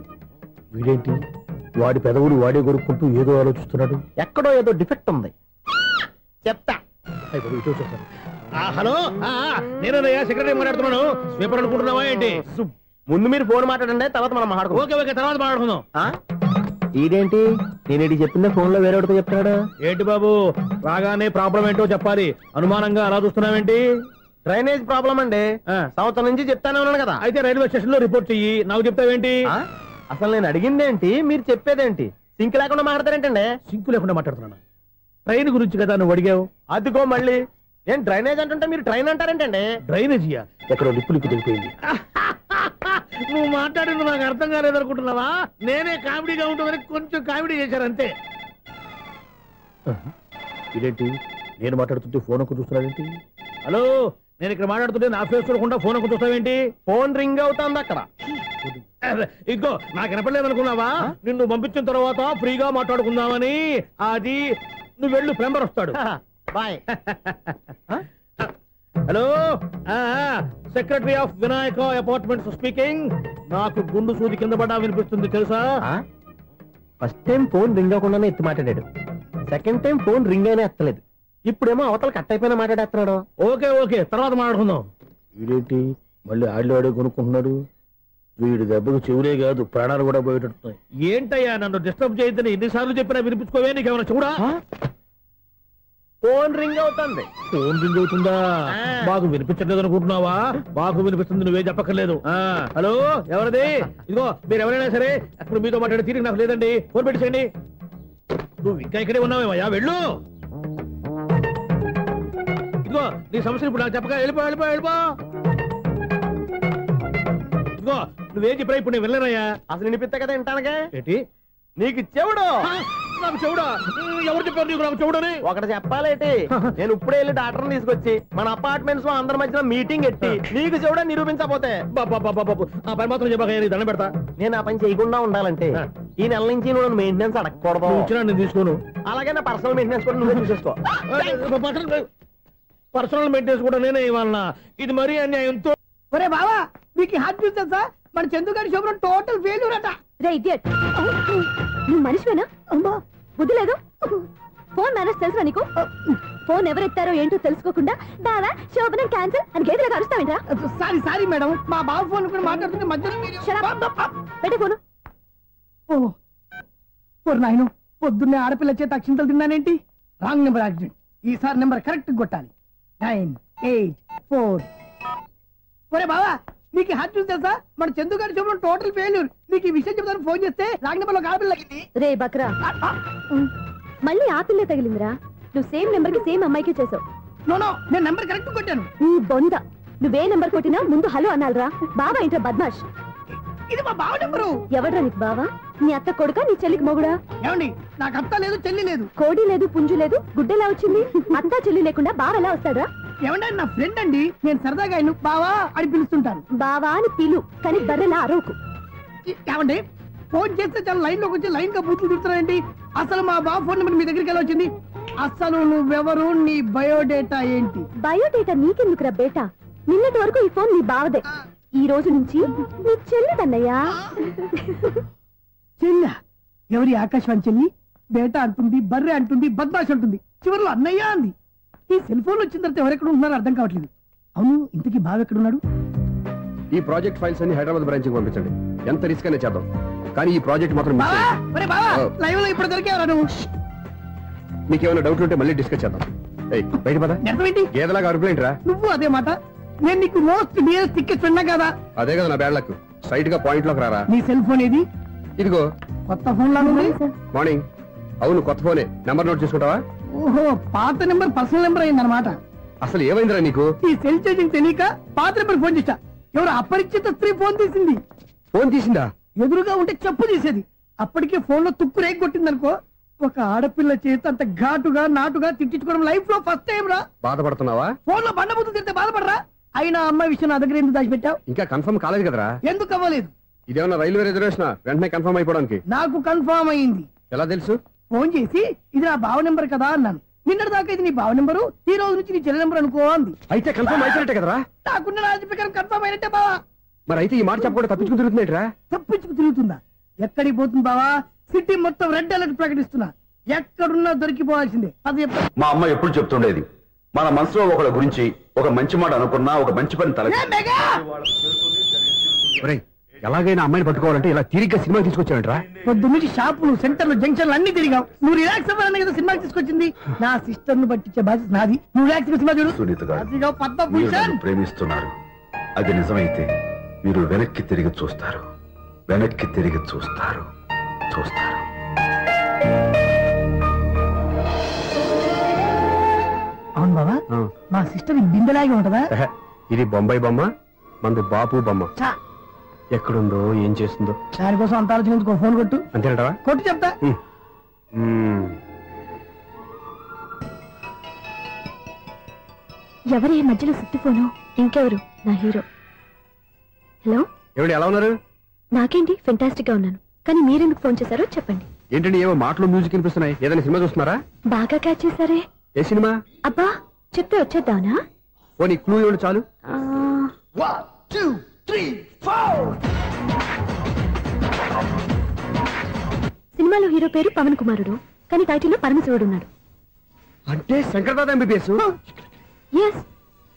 వీడేంటి వాడి పెదవులు వాడే కొరుక్కుంటూ ఏదో ఆలోచిస్తున్నాడు. ఎక్కడో ఏదో డిఫెక్ట్ ఉంది, చెప్తా. హలో, నేనయ్యా సెక్రటరీ మాట్లాడుతున్నాను. స్వీపర్ అనుకుంటున్నావా ఏంటి? ముందు మీరు ఫోన్ మాట్లాడండి, తర్వాత మనం మాట్లాడుకో. ఓకే ఓకే, తర్వాత మాట్లాడుకుందాం. ఇదేంటి నేను చెప్పిందే ఫోన్ లో వేరే వాడితో చెప్తాడు ఏంటి బాబు? రాగానే ప్రాబ్లం ఏంటో చెప్పాలి. అనుమానంగా అలా చూస్తున్నావేంటి? డ్రైనేజ్ ప్రాబ్లం అండి, సంవత్సరం నుంచి చెప్తానే ఉన్నాను కదా. అయితే రైల్వే స్టేషన్ లో రిపోర్ట్ చెయ్యి, నాకు చెప్తావేంటి? అసలు నేను అడిగిందేంటి, మీరు చెప్పేదేంటి? సింక్ లేకుండా మాట్లాడతారేంటండి? సింక్ లేకుండా మాట్లాడుతున్నా. ట్రైన్ గురించి కదా నువ్వు అడిగావు. అదిగో మళ్ళీ నేను డ్రైనేజ్ అంటుంటే మీరు ట్రైన్ అంటారేంటండి? డ్రైనేజీయా? ఎక్కడో లిప్పు తెలిపోయింది. నువ్వు మాట్లాడింది నాకు అర్థం కాలేదనుకుంటున్నావా? నేనే కామెడీగా ఉంటుందని కొంచెం కామెడీ చేశారు అంతే. ఇదేంటి నేను మాట్లాడుతుంటే ఫోన్ ఒక్క చూస్తున్నావేంటి? హలో, నేను ఇక్కడ మాట్లాడుతుంటే నా ఫేస్ చూడకుండా ఫోన్ ఒక్క చూస్తావేంటి? ఫోన్ రింగ్ అవుతుంది అక్కడ. ఇంకో నాకు వినపడలేదు అనుకున్నావా? నిన్ను పంపించిన తర్వాత ఫ్రీగా మాట్లాడుకుందామని. అది నువ్వు వెళ్ళు, ప్లంబర్ వస్తాడు. Bye. Hello, secretary of Vinayaka apartments speaking. నాకు గుండు సూది కింద పడ్డా వినిపిస్తుంది తెలుసా? ఫస్ట్ టైం ఫోన్ రింగ్ అవ్వకుండానే ఎత్తి మాట్లాడాడు, సెకండ్ టైం ఫోన్ రింగ్ అయినా ఎత్తలేదు, ఇప్పుడేమో అవతల కట్ అయిపోయినా మాట్లాడేస్తున్నాడు. ఓకే ఓకే తర్వాత మాట్లాడుకుందాం. వీడేంటి మళ్ళీ ఆడిలో కొనుక్కుంటున్నాడు? వీడి దెబ్బకు చెవులే కాదు ప్రాణాలు కూడా పోయేటట్టున్నాయి. ఏంటయ్యా నన్ను డిస్టర్బ్ చేయొద్దని ఎన్నిసార్లు చెప్పినా వినిపించుకోవే, నీకేమైనా చూడా? ఫోన్ రింగ్ అవుతుంది. ఫోన్ రింగ్ అవుతుందా? మాకు వినిపించట్లేదు అనుకుంటున్నావా? మాకు వినిపిస్తుంది, నువ్వే చెప్పక్కర్లేదు. హలో ఎవరిది? ఇదిగో మీరు ఎవరైనా సరే అప్పుడు మీతో మాట్లాడే తీరిక నాకు లేదండి, ఫోన్ పెట్టేసేయండి. నువ్వు ఇంకా ఇక్కడే ఉన్నావేమయ్యా, వెళ్ళు. ఇదిగో నీ సమస్యలు ఇప్పుడు నాకు చెప్పగా వెళ్ళిపో వెళ్ళిపో వెళ్ళిపో. ఇదిగో నువ్వేం చెప్పరా ఇప్పుడు నేను వెళ్ళానయ్యా. అసలు వినిపిస్తా కదా వింటానగా. ఏంటి నీకు చెవుడు? నాకు చెవుడా? ఎవరు చెప్పారు నీకు నాకు చెవుడని? ఒకటి చెప్పాలేటి, నేను ఇప్పుడే వెళ్ళి డాక్టర్ని తీసుకొచ్చి మన అపార్ట్మెంట్స్ లో అందరి మధ్యలో మీటింగ్ ఎట్టి నీకు చెవుడా నిరూపించకపోతే ఆ పని మాత్రం చెప్పక దండం పెడతా. నేను ఆ పని చేయకుండా ఉండాలంటే ఈ నెల నుంచి నువ్వు మెయింటెనెన్స్ అడగకూడదు. నేను తీసుకోను. అలాగే నా పర్సనల్ మెయింటెనెన్స్ కూడా నువ్వే చూసేసుకో. పర్సనల్ మెయింటెనెన్స్ కూడా నేనే ఇవ్వాలన్నా? ఇది మరీ అన్యాయంతో. ఒరే బావా మీకు హార్ట్ చూస్తా సార్, మన చందుగారి శుభ్రం టోటల్ ఫెయిల్యూర్ అట. రే ఇడియట్, నువ్వు మనిషివేనా? బుద్ధి లేదు. ఫోన్ మేనేజ్ తెలుసా నీకు? ఫోన్ ఎవరెత్తారో ఏంటో తెలుసుకోకుండా బావా శోభనం క్యాన్సిల్ అని గేదెలకు అరుస్తావేంట్రా? సారీ సారీ మేడం, మా బావ ఫోన్ కూడా మాట్లాడుతుంటే మధ్యలో పెట్టే ఫోను. ఓ నాయను, పొద్దున్నే ఆడపిల్ల చేత అక్షింతలు తిన్నానేంటి? Wrong number accident. ఈసారి నెంబర్ కరెక్ట్ కొట్టాలి. 984. ఒరే బావా నీకు హార్ట్ చూసి తెలుసా, మన చందు గారి శుభ్రం టోటల్ ఫెయిల్యూర్. నీకు ఈ విషయం చెప్తాను ఫోన్ చేస్తే రాంగ్ నెంబర్ లో ఆడపిల్ల తగ్గింది. రే బక్రా, మళ్ళీ ఆ పిల్లే తగిలిందిరా. నువ్వు సేమ్ నెంబర్ కి సేమ్ అమ్మాయికి చేసావు. నో నేను నెంబర్ కరెక్ట్ కొట్టాను. ఈ బొంద నువ్వే నెంబర్ కొట్టినా ముందు హలో అనాలిరా. బావా ఇంట్లో బద్మాష్. ఇది మా బావ నెంబరు. ఎవడ్రా నీకు బావా? నీ అత్త కొడుకా నీ చెల్లికి మొగుడా? ఏమండి నాకు అత్త లేదు చెల్లి లేదు. కోడి లేదు పుంజు లేదు, గుడ్డెలా వచ్చింది? అత్త చెల్లి లేకుండా బావ ఎలా వస్తాడా? ఏమంటే నా ఫ్రెండ్ అండి, నేను సరదాగా ఆయన బావా అని పిలుస్తుంటాను. బావా అని పిలు, కానీ బర్రెలా అరవకు. ఏమండి ఫోన్ చేస్తే చాలా లైన్ లోకి వచ్చి లైన్ గా బూతులు తిడుతున్నారండి. అసలు మా బావ ఫోన్ నెంబర్ మీ దగ్గరికి ఎలా వచ్చింది? అసలు నువ్వెవరు, నీ బయోడేటా ఏంటి? బయోడేటా నీకెందుకురా బేటా? నిన్నటి వరకు ఈ ఫోన్ నీ బావదే, ఈ రోజు నుంచి నీ చెల్లిదన్నయ్యా. చెల్లి? ఎవరి ఆకాశవాణి చెల్లి? బేటా అంటుంది, బర్రె అంటుంది, బద్మాష్ అంటుంది, చివరిలో అన్నయ్య అంది. ఈ సెల్ ఫోన్ వచ్చిన తర్వాత ఎవరెక్కడ ఉంటున్నారో అర్థం కావట్లేదు. అవును ఇంతకీ బావ ఎక్కడున్నాడు? ఈ ప్రాజెక్ట్ ఫైల్స్ అన్ని హైదరాబాద్ బ్రాంచ్ కి పంపించండి. ఎంత రిస్క్ అయినా చేద్దాం, కానీ ఈ ప్రాజెక్ట్ మాత్రం లైవ్ లో ఇప్పుడు దొరికేవరా నువ్వు? మీకేమైనా డౌట్ ఉంటే మళ్ళీ డిస్కస్ చేద్దాం. బయట పద. గేదలాగా అరుపులేంటి రా నువ్వు? అదే మాట, నేను నీకు మోస్ట్ డియరెస్ట్ టికెట్ ఫ్రెండ్ కదా. అదే కదా నా బ్యాడ్ లక్. స్ట్రైట్ గా పాయింట్ లోకి రారా. నీ సెల్ ఫోన్ ఏది? ఇదిగో కొత్త ఫోన్ లాగా ఉంది. మార్నింగ్. అవును కొత్త ఫోనే. నెంబర్ నోట్ చేసుకుంటావా? ఓహో పాత నెంబర్ పర్సనల్ నెంబర్ అయిందన్నమాట. అసలు ఏమైందిరా నీకు? ఈ సెల్ చేంజింగ్ తెలియక పాత నెంబర్ ఫోన్ చేశా. ఎవరు అపరిచిత స్త్రీ ఫోన్ తీసింది. ఫోన్ తీసిందా? ఎదురుగా ఉంటే చెప్పు తీసేది. అప్పటికే ఫోన్ లో తుక్కు రేగి కొట్టిందనుకో. ఒక ఆడపిల్ల చేత అంత ఘాటుగా నాటుగా తిట్టించుకోవడం లైఫ్ లో ఫస్ట్ టైం రా. బాధపడుతున్నావా? ఫోన్ లో బండబుద్ధి తిడితే బాధపడరా? అయినా అమ్మాయి విషయం నా దగ్గర ఎందుకు దాచిపెట్టావు? ఇంకా కన్ఫర్మ్ కాలేదు కదరా. ఎందుకు అవ్వలేదు? ఇదేమన్నా రైల్వే రిజర్వేషన్? వెంటనే కన్ఫర్మ్ అయిపోవడానికి. నాకు కన్ఫర్మ్ అయింది. ఎలా తెలుసు? ఫోన్ చేసి ఇది నా బావ నెంబర్ కదా అన్నాను. నిన్నటి దాకా ఇది నీ బావ నెంబరు, ఈ రోజు నుంచి నీ చెల్లి నెంబర్ అనుకో అంది. అయితే కన్ఫర్మ్ అయిపోయినట్టే కదరా? నాకున్న రాజు ప్రకారం కన్ఫర్మ్ అయినట్టే బావా. మరి అయితే ఈ మాట చెప్పకుండా తప్పించుకు తిరుగుతున్నట్రా? తప్పించుకు తిరుగుతుందా? ఎక్కడికి పోతుంది బావా? సిటీ మొత్తం రెడ్ అలర్ట్ ప్రకటిస్తున్నా. ఎక్కడున్నా దొరికిపోవాల్సిందే. అది మా అమ్మ ఎప్పుడు చెప్తుండేది, మన మనసులో ఒకళ్ళ గురించి ఒక మంచి మాట అనుకున్నా ఒక మంచి పని తల. ఎలాగైనా అమ్మాయిని పట్టుకోవాలంటే ఇలా తిరిగ్గా సినిమా తీసుకొచ్చావంటరా? పొద్దు నుంచి షాపులు, సెంటర్లు, జంక్షన్లు అన్ని తిరిగావు. నువ్వు రిలాక్స్ అవ్వాలని కదా సినిమాకి తీసుకొచ్చింది. నా సిస్టర్ ను పట్టించే బాధ్యత నాది. నువ్వు రిలాక్స్ సినిమా చూడు. సునీత గారు, మీరు నన్ను ప్రేమిస్తున్నారు. అది నిజమైతే మీరు వెనక్కి తిరిగి చూస్తారు, వెనక్కి తిరిగి చూస్తారు, చూస్తారు. అవును బాబా, మా సిస్టర్ బిందెలాగే ఉంటదా? ఇది బొంబాయి బొమ్మ, మంది బాపు బొమ్మ. ఎక్కడుందో ఏం చేస్తుందో దానికోసం అంత ఆలోచించుకో. ఫోన్ కొట్టు. అంతేనంటావా? కొట్టు చెప్తా. ఎవరి మధ్యలో సుత్తి ఫోను? ఇంకెవరు? నా హీరో. హలో ఎవడి ఎలా ఉన్నారు? నాకేంటి ఫెంటాస్టిక్ గా ఉన్నాను, కానీ మీరెందుకు ఫోన్ చేశారో చెప్పండి. ఏంటండి ఏవో మాటలు మ్యూజిక్ వినిపిస్తున్నాయి? ఏదైనా సినిమా చూస్తున్నారా? బాగా క్యాచ్ చేశారే. ఏ సినిమా? అబ్బా చెప్తే వచ్చేద్దానా? ఓ నీ క్లూ ఇవ్వండి చాలు. 1 2 3 4 సినిమాలో హీరో పేరు పవన్ కుమారుడు, కానీ టైటిల్లో పరమశివుడు ఉన్నాడు. అంటే శంకర్దాద ఎంబీబీఎస్. ఎస్,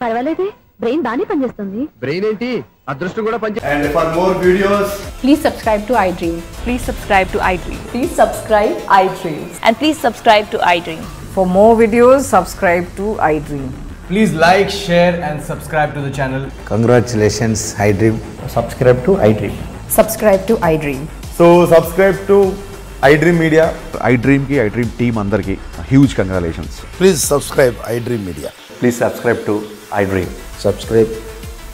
పర్వాలేదే, బ్రెయిన్ బాగానే పనిచేస్తుంది. బ్రెయిన్ ఏంటి, అదృష్టం కూడా పనిచే. And for more videos, please subscribe to iDream. Please subscribe to iDream. Please subscribe iDream. And please subscribe to iDream. For more videos, subscribe to iDream. please like, share and subscribe to the channel. Congratulations, iDream. Subscribe to iDream. Subscribe to iDream. So subscribe to iDream Media. iDream ki iDream team andarki huge congratulations. Please subscribe iDream Media. Please subscribe to iDream. Subscribe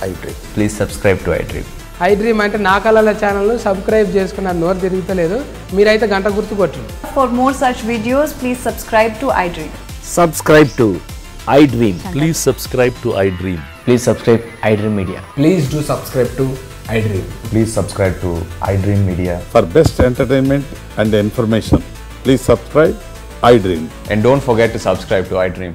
iDream. Please subscribe to iDream. iDream అంటే నా కళల channel subscribe చేసుకున్నారు, నోరు తిరుగుతలేదు, మీరైతే గంట గుర్తు కొట్టండి. For more such videos, please subscribe to iDream. Subscribe to iDream. Please subscribe to iDream. Please subscribe iDream Media. Please do subscribe to iDream. Please subscribe to iDream Media. For best entertainment and information, please subscribe iDream. And don't forget to subscribe to iDream.